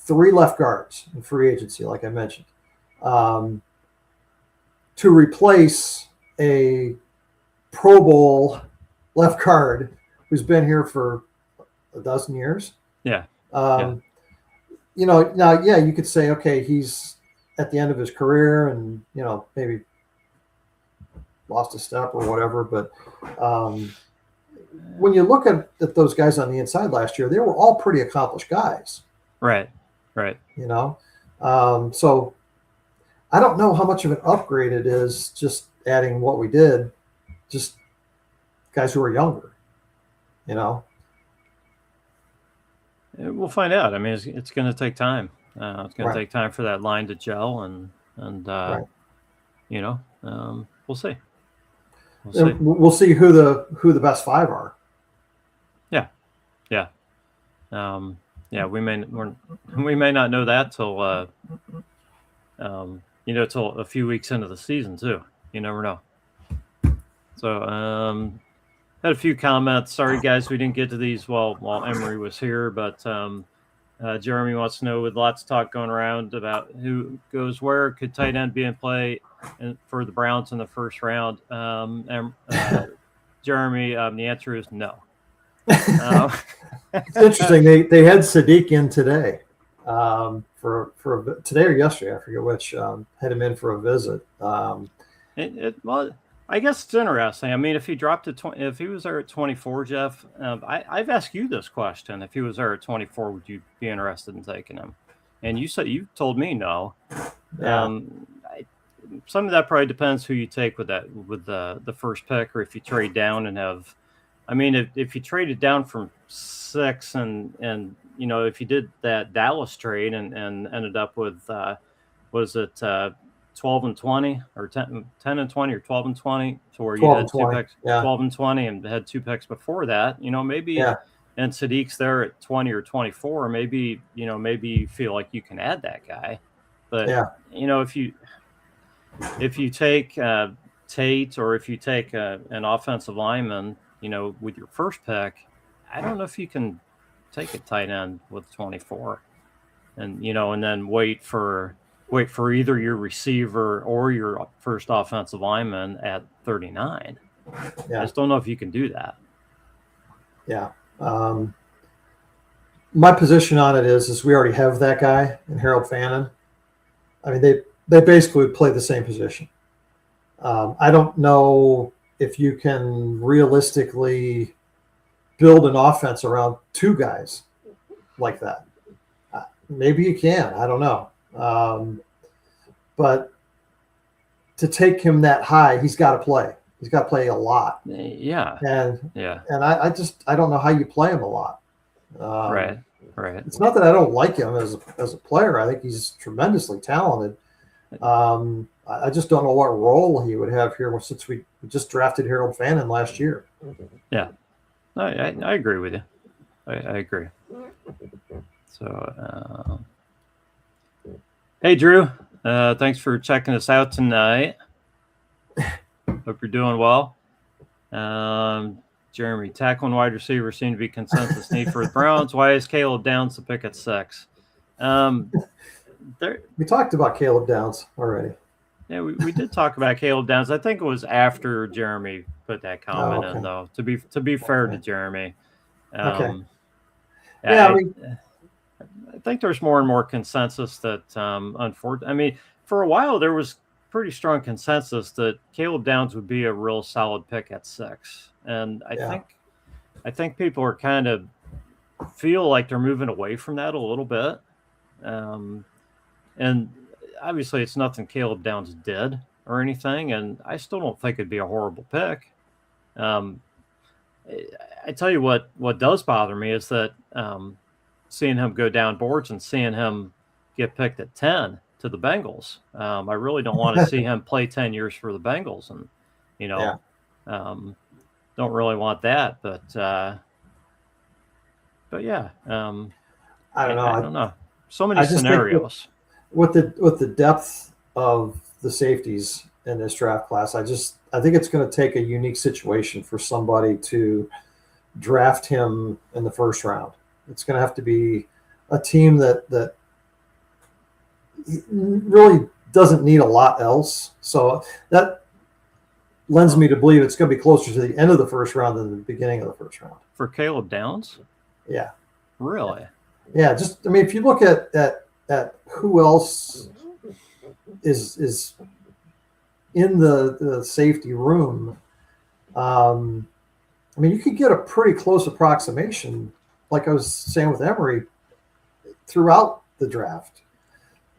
3 left guards in free agency, like I mentioned, to replace a Pro Bowl left guard who's been here for a dozen years. Yeah. Now, you could say, okay, he's at the end of his career and, maybe lost a step or whatever. But when you look at those guys on the inside last year, they were all pretty accomplished guys. Right. So I don't know how much of an upgrade it is just adding what we did, just guys who are younger, We'll find out. I mean, it's going to take time. It's going to take time for that line to gel, and we'll see. We'll see who the best 5 are. Yeah. We may not know that till till a few weeks into the season too. You never know. So, had a few comments. Sorry, guys, we didn't get to these while Emery was here, but Jeremy wants to know, with lots of talk going around about who goes where, could tight end be in play for the Browns in the first round? Jeremy, the answer is no. It's interesting. They had Sadiq in today for today or yesterday, I forget which. Had him in for a visit. Well, I guess it's interesting. I mean, if he dropped to if he was there at 24, Jeff, I've asked you this question. If he was there at 24, would you be interested in taking him? And you told me no. Yeah. Some of that probably depends who you take with the first pick, or if you trade down and have. I mean, if you traded down from 6 and if you did that Dallas trade and ended up with was it 12 and 20 or 10 and 20 or 12 and 20, to where you had 2 picks, 12 and 20, and had 2 picks before that, maybe, and Sadiq's there at 20 or 24, maybe you feel like you can add that guy. But if you take Tate, or if you take an offensive lineman, with your first pick, I don't know if you can take a tight end with 24 and then wait for either your receiver or your first offensive lineman at 39. I just don't know if you can do that. Yeah. My position on it is we already have that guy in Harold Fannin. I mean, they basically play the same position. I don't know if you can realistically build an offense around 2 guys like that. Maybe you can. I don't know. But to take him that high, he's got to play. He's got to play a lot. Yeah. And I don't know how you play him a lot. Right. It's not that I don't like him as a player. I think he's tremendously talented. I just don't know what role he would have here, since we just drafted Harold Fannin last year. Yeah, I agree with you. I agree. So, hey, Drew, thanks for checking us out tonight. Hope you're doing well. Jeremy, tackle and wide receiver seem to be consensus need for the Browns. Why is Caleb Downs the pick at 6? We talked about Caleb Downs already. Yeah, we did talk about Caleb Downs. I think it was after Jeremy put that comment in, though. To be fair to Jeremy. I think there's more and more consensus that, unfortunately, I mean, for a while there was pretty strong consensus that Caleb Downs would be a real solid pick at 6, and I think people are kind of feel like they're moving away from that a little bit, and obviously it's nothing Caleb Downs did or anything, and I still don't think it'd be a horrible pick. I tell you what does bother me is that seeing him go down boards and seeing him get picked at 10 to the Bengals. I really don't want to see him play 10 years for the Bengals, and don't really want that. But yeah, I don't know. So many scenarios. With the depth of the safeties in this draft class, I think it's going to take a unique situation for somebody to draft him in the first round. It's going to have to be a team that really doesn't need a lot else. So that lends me to believe it's going to be closer to the end of the first round than the beginning of the first round. For Caleb Downs? Yeah. Really? Yeah. Just, I mean, if you look at who else is in the safety room, I mean, you could get a pretty close approximation, like I was saying with Emery, throughout the draft.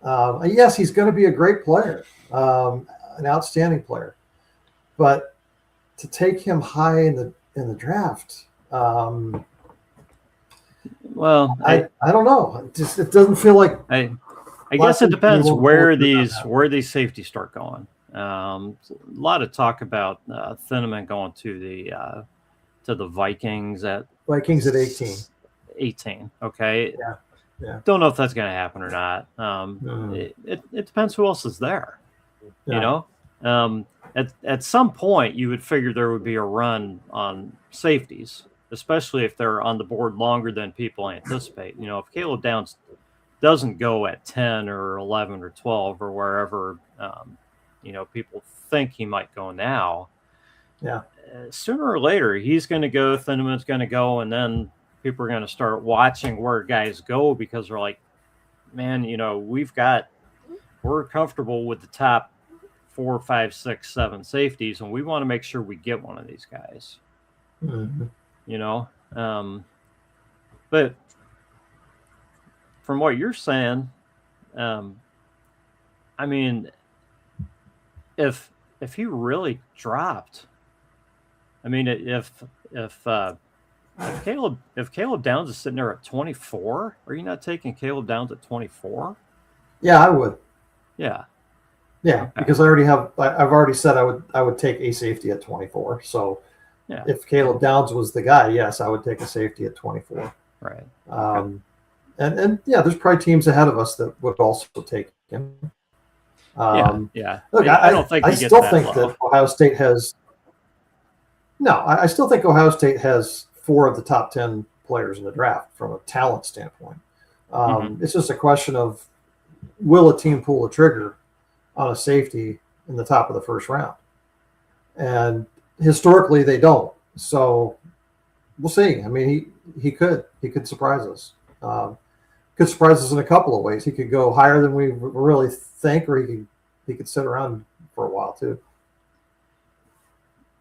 Yes, he's going to be a great player, an outstanding player, but to take him high in the draft, well, I don't know. It doesn't feel like. I guess it depends where these safeties start going. A lot of talk about Thieneman going to the Vikings at 18. 18. Okay. Yeah. don't know if that's going to happen or not. It depends who else is there. Yeah. You know, at some point you would figure there would be a run on safeties, especially if they're on the board longer than people anticipate. You know, if Caleb Downs doesn't go at 10 or 11 or 12 or wherever, you know, people think he might go now. Yeah. Sooner or later, he's going to go, Thieneman's going to go, and then people are going to start watching where guys go because they're like, man, you know, we're comfortable with the top 4, 5, 6, 7 safeties, and we want to make sure we get one of these guys. Mm-hmm. You know, but from what you're saying, I mean, if he really dropped, I mean, if Caleb Downs is sitting there at 24, are you not taking Caleb Downs at 24? Yeah, I would. Yeah. Yeah, because I've already said I would take a safety at 24. So yeah, if Caleb Downs was the guy, yes, I would take a safety at 24. Right. And yeah, there's probably teams ahead of us that would also take him. Yeah. Look, I don't think I still think that Ohio State has. No, I still think Ohio State has 4 of the top 10 players in the draft from a talent standpoint. It's just a question of, will a team pull a trigger on a safety in the top of the first round? And historically, they don't. So we'll see. I mean, he could surprise us. Could surprise us in a couple of ways. He could go higher than we really think, or he could sit around for a while too.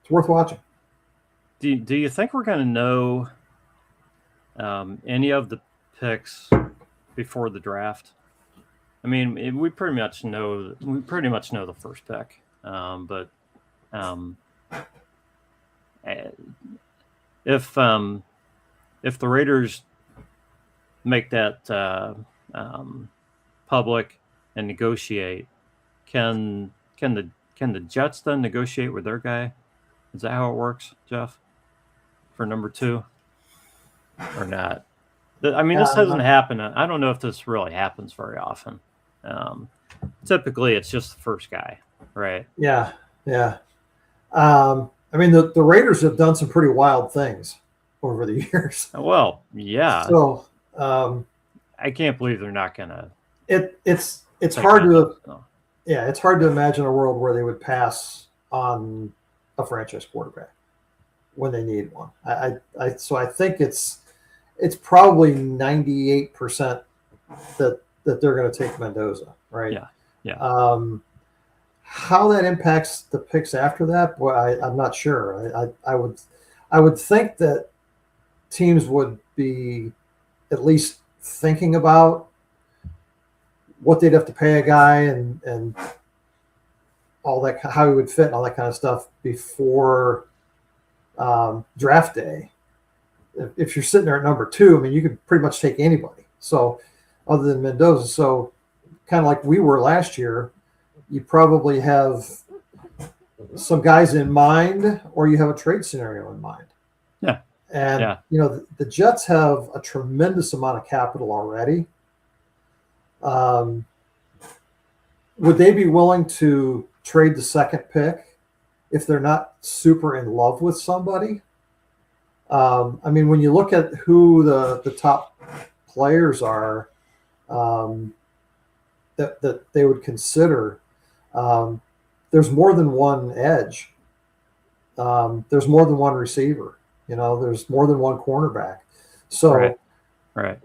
It's worth watching. Do you think we're going to know any of the picks before the draft? I mean, we pretty much know the first pick, but if the Raiders make that public and negotiate, can the Jets then negotiate with their guy? Is that how it works, Jeff? For number 2, or not? I mean, this doesn't happen. I don't know if this really happens very often. Typically, it's just the first guy, right? Yeah. I mean, the Raiders have done some pretty wild things over the years. Well, yeah. So I can't believe they're not gonna. It's hard to it's hard to imagine a world where they would pass on a franchise quarterback when they need one. So I think it's probably 98% that they're going to take Mendoza, right? Yeah. How that impacts the picks after that, boy, I'm not sure. I would think that teams would be at least thinking about what they'd have to pay a guy and all that, how he would fit and all that kind of stuff before draft day. If you're sitting there at number 2, I mean, you could pretty much take anybody. So other than Mendoza, so kind of like we were last year, you probably have some guys in mind, or you have a trade scenario in mind. Yeah. And you know, the Jets have a tremendous amount of capital already. Would they be willing to trade the second pick if they're not super in love with somebody? I mean, when you look at who the top players are that they would consider, there's more than one edge. There's more than one receiver. You know, there's more than one cornerback. So, right.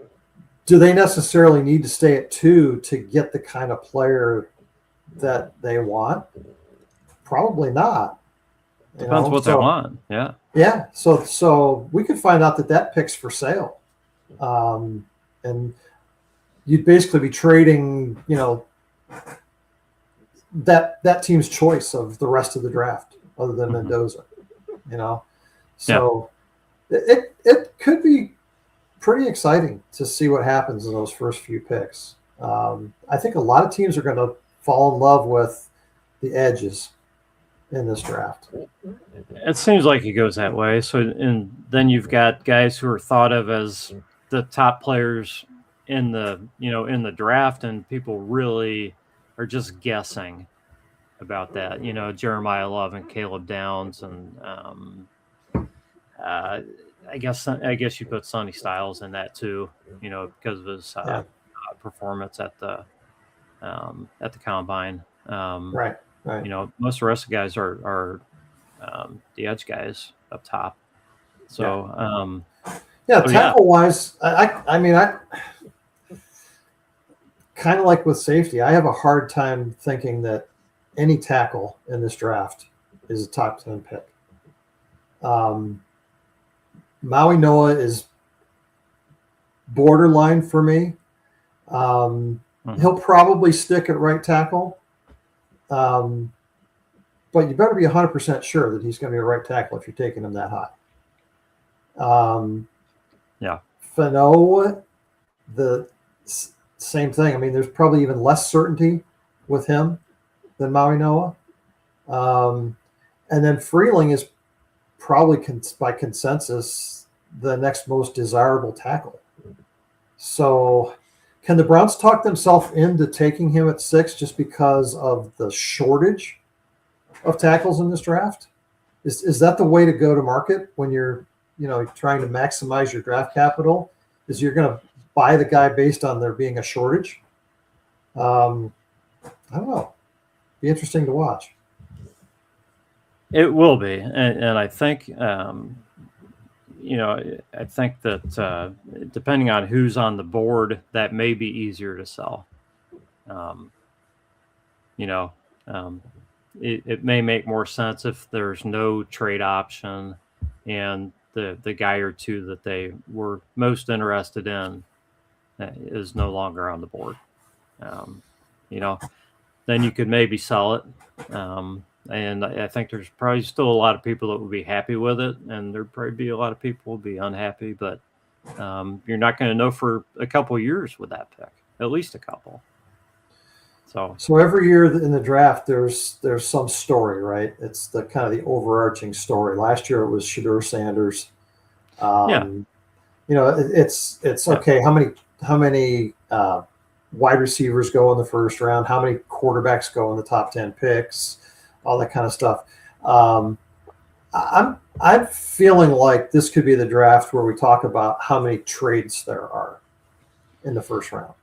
Do they necessarily need to stay at 2 to get the kind of player that they want? Probably not. Depends what they want. Yeah. Yeah. So we could find out that pick's for sale. And you'd basically be trading, you know, that team's choice of the rest of the draft other than Mendoza, you know? So it could be pretty exciting to see what happens in those first few picks. I think a lot of teams are going to fall in love with the edges in this draft. It seems like it goes that way. So, and then you've got guys who are thought of as the top players in the draft, and people really are just guessing about that. Jeremiah Love and Caleb Downs, and uh, I guess you put Sonny Styles in that too. Because of his performance at the combine. Right. Most of the rest of the guys are the edge guys up top. So tackle wise, I mean, I kind of like with safety, I have a hard time thinking that any tackle in this draft is a top 10 pick. Maui Noah is borderline for me. He'll probably stick at right tackle. But you better be 100% sure that he's going to be a right tackle if you're taking him that high. Fano, the same thing. I mean, there's probably even less certainty with him than Maui Noah. And then Freeling is probably by consensus the next most desirable tackle. So can the Browns talk themselves into taking him at 6 just because of the shortage of tackles in this draft? Is that the way to go to market when you're trying to maximize your draft capital? Is you're going to buy the guy based on there being a shortage? I don't know. Be interesting to watch. It will be, and I think I think that depending on who's on the board, that may be easier to sell. It may make more sense if there's no trade option and the guy or two that they were most interested in is no longer on the board. Then you could maybe sell it. And I think there's probably still a lot of people that will be happy with it, and there'd probably be a lot of people will be unhappy, but you're not going to know for a couple of years with that pick, at least a couple. So every year in the draft, there's some story, right? It's the kind of the overarching story. Last year it was Shedeur Sanders. It's okay. How many wide receivers go in the first round? How many quarterbacks go in the top 10 picks? All that kind of stuff. I'm feeling like this could be the draft where we talk about how many trades there are in the first round.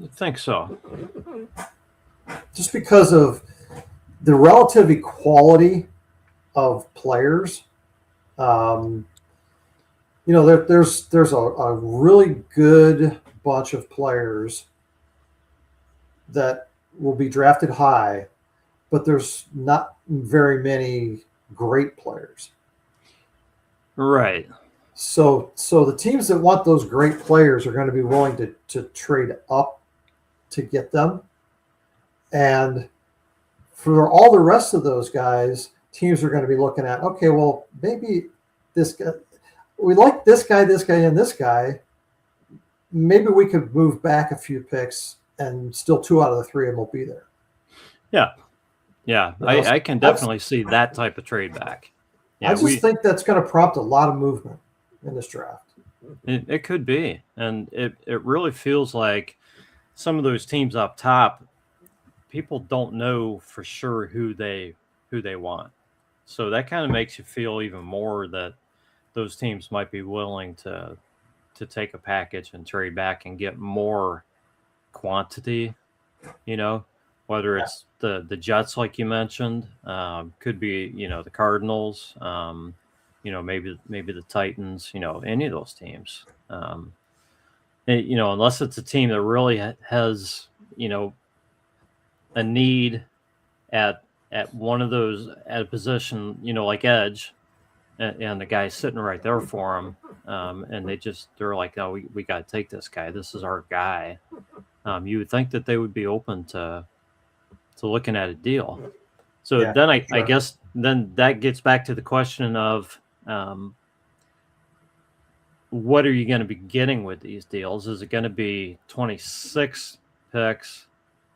I think so. Just because of the relative equality of players. There's a really good bunch of players that will be drafted high, but there's not very many great players. Right. So the teams that want those great players are going to be willing to trade up to get them. And for all the rest of those guys, teams are going to be looking at, okay, well, maybe this guy, we like this guy, and this guy. Maybe we could move back a few picks and still 2 out of the 3 of them will be there. Yeah. I can definitely see that type of trade back. Yeah, I just think that's going to prompt a lot of movement in this draft. It could be. And it really feels like some of those teams up top, people don't know for sure who they want. So that kind of makes you feel even more that those teams might be willing to take a package and trade back and get more quantity, whether it's the Jets, like you mentioned, could be, the Cardinals, maybe the Titans, any of those teams. Unless it's a team that really has, a need at one of those at a position, like edge, and the guy's sitting right there for them, and they're like, oh, we got to take this guy. This is our guy. You would think that they would be open to looking at a deal. So then I guess then that gets back to the question of what are you going to be getting with these deals? Is it going to be 26 picks,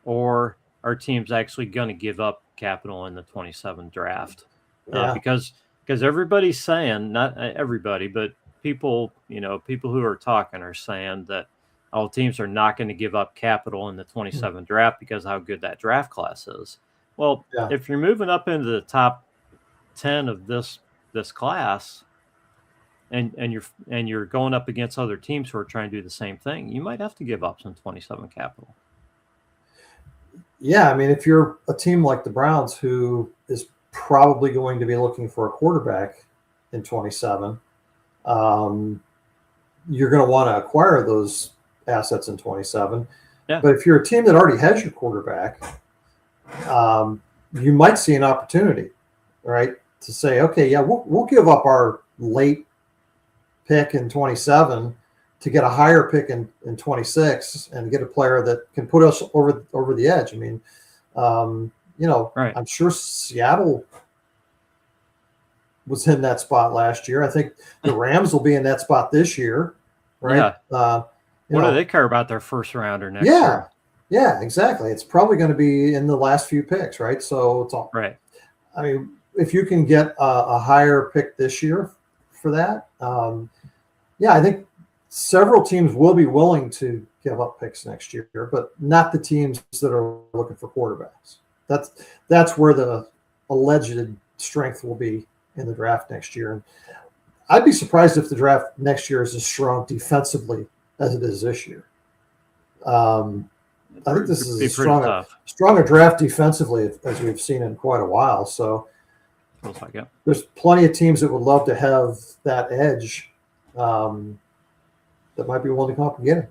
or are teams actually going to give up capital in the 27 draft? Because everybody's saying, not everybody, but people who are talking are saying that all teams are not going to give up capital in the 27 draft because of how good that draft class is. Well, if you're moving up into the top 10 of this class, and you're going up against other teams who are trying to do the same thing, you might have to give up some 27 capital. Yeah, I mean, if you're a team like the Browns, who is probably going to be looking for a quarterback in 27, you're going to want to acquire those assets in 27. Yeah. But if you're a team that already has your quarterback, you might see an opportunity, right, to say, okay, yeah, we'll give up our late pick in 27 to get a higher pick in 26 and get a player that can put us over the edge. I mean, right. I'm sure Seattle was in that spot last year. I think the Rams will be in that spot this year, right? Yeah. What do they care about their first rounder next yeah, year? Yeah, exactly. It's probably going to be in the last few picks, right? So it's all right. I mean, if you can get a higher pick this year for that, yeah, I think several teams will be willing to give up picks next year, but not the teams that are looking for quarterbacks. That's where the alleged strength will be in the draft next year. And I'd be surprised if the draft next year is as strong defensively as it is this year. I think this is a stronger draft defensively as we've seen in quite a while. So looks like it. There's plenty of teams that would love to have that edge that might be willing to come up and get it.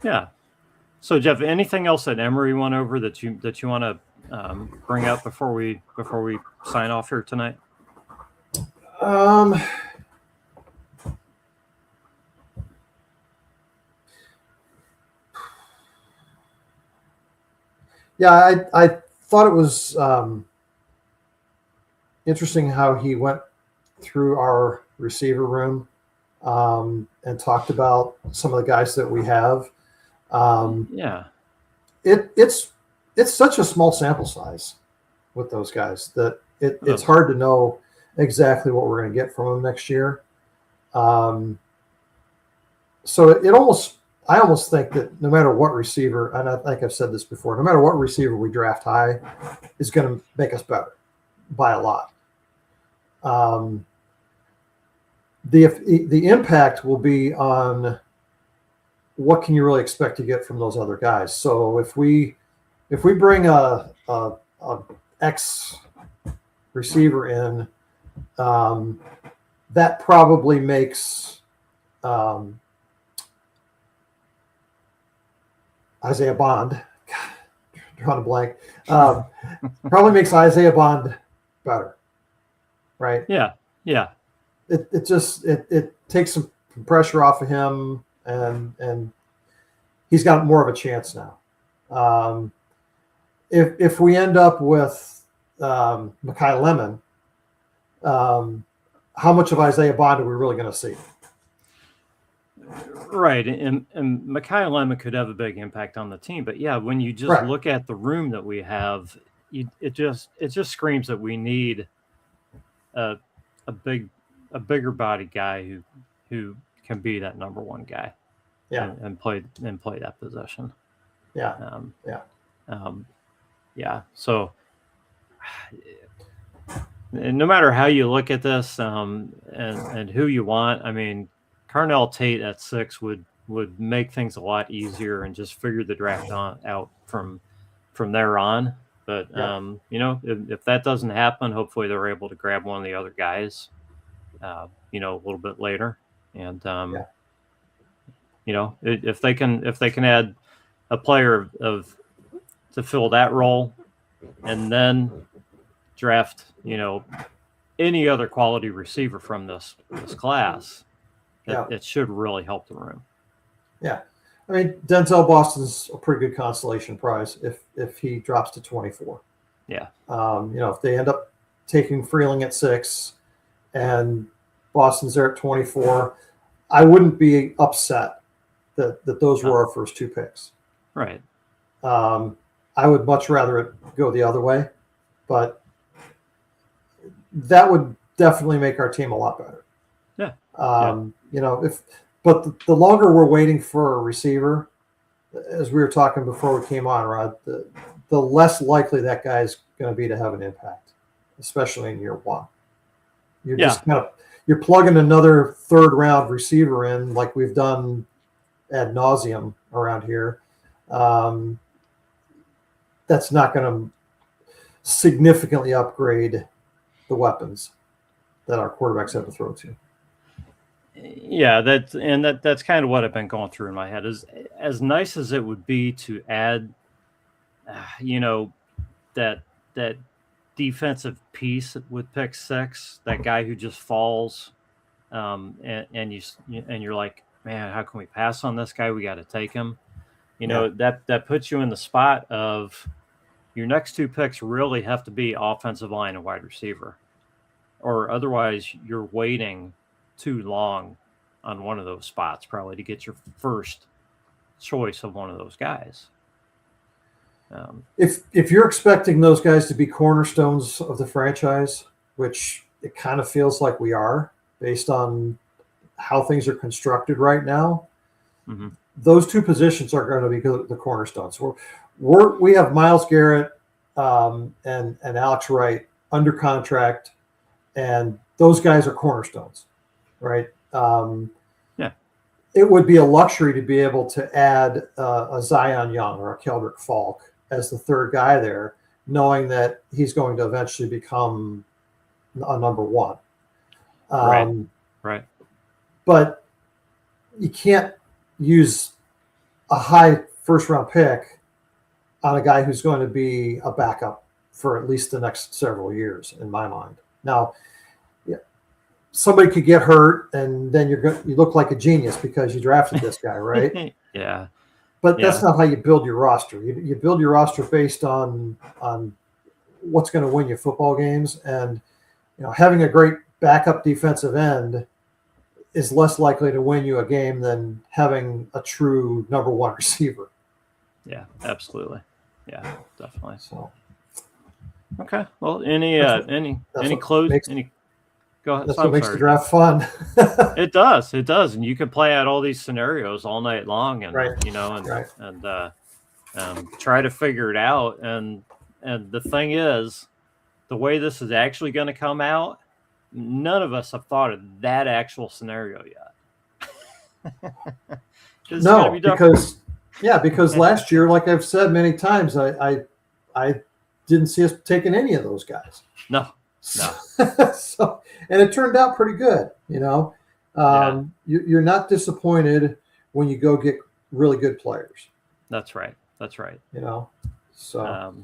Yeah. So Jeff, anything else that Emory went over that you want to bring up before we sign off here tonight? Yeah, I thought it was interesting how he went through our receiver room and talked about some of the guys that we have. Yeah, it's such a small sample size with those guys that it's hard to know exactly what we're going to get from them next year. So I almost think that no matter what receiver, and I think I've said this before, no matter what receiver we draft high is going to make us better by a lot. The impact will be on what can you really expect to get from those other guys. So if we bring a X receiver in, that probably makes Isaiah Bond, drawing a blank, probably makes Isaiah Bond better, right? Yeah. It just takes some pressure off of him, and he's got more of a chance now. If we end up with Mekhi Lemon, how much of Isaiah Bond are we really going to see? Right, and Mekhi Lemon could have a big impact on the team, but yeah, when you just look at the room that we have, it just screams that we need a bigger body guy who can be that number one guy, and play that position. So, no matter how you look at this, and who you want, I mean, Carnell Tate at 6 would make things a lot easier and just figure the draft out from there on. But if that doesn't happen, hopefully they're able to grab one of the other guys, a little bit later. And if they can add a player to fill that role, and then draft any other quality receiver from this class, it should really help the room. Yeah. I mean, Denzel Boston's a pretty good consolation prize if he drops to 24. Yeah. If they end up taking Freeling at 6 and Boston's there at 24, I wouldn't be upset that those were our first 2 picks. Right. I would much rather it go the other way, but that would definitely make our team a lot better. Yeah. But the longer we're waiting for a receiver, as we were talking before we came on, Rod, the less likely that guy's going to be to have an impact, especially in year one. You're just you're plugging another third round receiver in like we've done ad nauseum around here. That's not going to significantly upgrade the weapons that our quarterbacks have to throw to. Yeah, that's kind of what I've been going through in my head. Is as nice as it would be to add, that defensive piece with pick 6, that guy who just falls, and you're like, man, how can we pass on this guy? We got to take him. That puts you in the spot of your next 2 picks really have to be offensive line and wide receiver, or otherwise you're waiting too long on one of those spots probably to get your first choice of one of those guys. If you're expecting those guys to be cornerstones of the franchise, which it kind of feels like we are based on how things are constructed right now, those 2 positions are going to be the cornerstones. We have Myles Garrett and Alex Wright under contract, and those guys are cornerstones, right? It would be a luxury to be able to add a Zion Young or a Keldrick Falk as the third guy there, knowing that he's going to eventually become a number 1. Right. But you can't use a high first-round pick on a guy who's going to be a backup for at least the next several years, in my mind. Now, somebody could get hurt, and then you look like a genius because you drafted this guy, right? Yeah. But that's not how you build your roster. You build your roster based on what's going to win you football games, and having a great backup defensive end is less likely to win you a game than having a true number 1 receiver. Yeah, absolutely. Yeah, definitely. So, okay. Well, any close? Go ahead. That's what makes the draft fun. It does, and you can play out all these scenarios all night long, and try to figure it out. And the thing is, the way this is actually going to come out, none of us have thought of that actual scenario yet. No, because last year, like I've said many times, I didn't see us taking any of those guys. No. So, and it turned out pretty good. You're not disappointed when you go get really good players. That's right. So.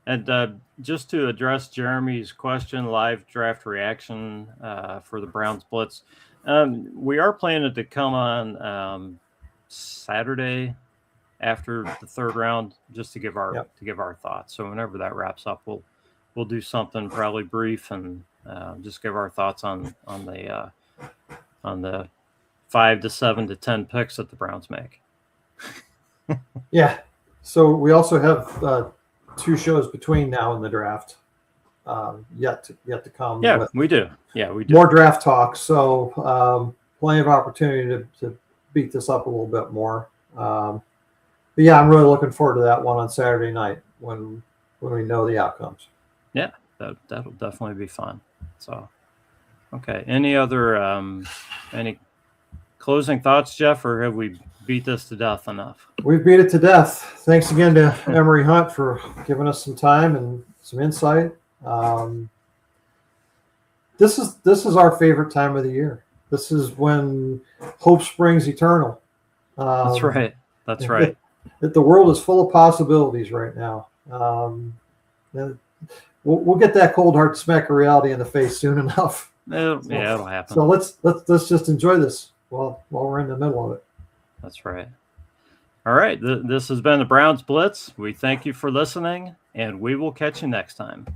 And just to address Jeremy's question, live draft reaction for the Browns Blitz, we are planning to come on Saturday after the 3rd round, just to give our thoughts. So whenever that wraps up, we'll do something probably brief and just give our thoughts on the 5 to 7 to 10 picks that the Browns make. Yeah. So we also have 2 shows between now and the draft yet to come. Yeah, we do. More draft talk. So plenty of opportunity to beat this up a little bit more. But yeah, I'm really looking forward to that one on Saturday night when we know the outcomes. Yeah, that'll definitely be fun. So, okay. Any other any closing thoughts, Jeff, or have we beat this to death enough? We've beat it to death. Thanks again to Emery Hunt for giving us some time and some insight. This is our favorite time of the year. This is when hope springs eternal. That's right. The world is full of possibilities right now. We'll get that cold hard smack of reality in the face soon enough. It'll happen. So let's just enjoy this while we're in the middle of it. That's right. All right. This has been the Browns Blitz. We thank you for listening, and we will catch you next time.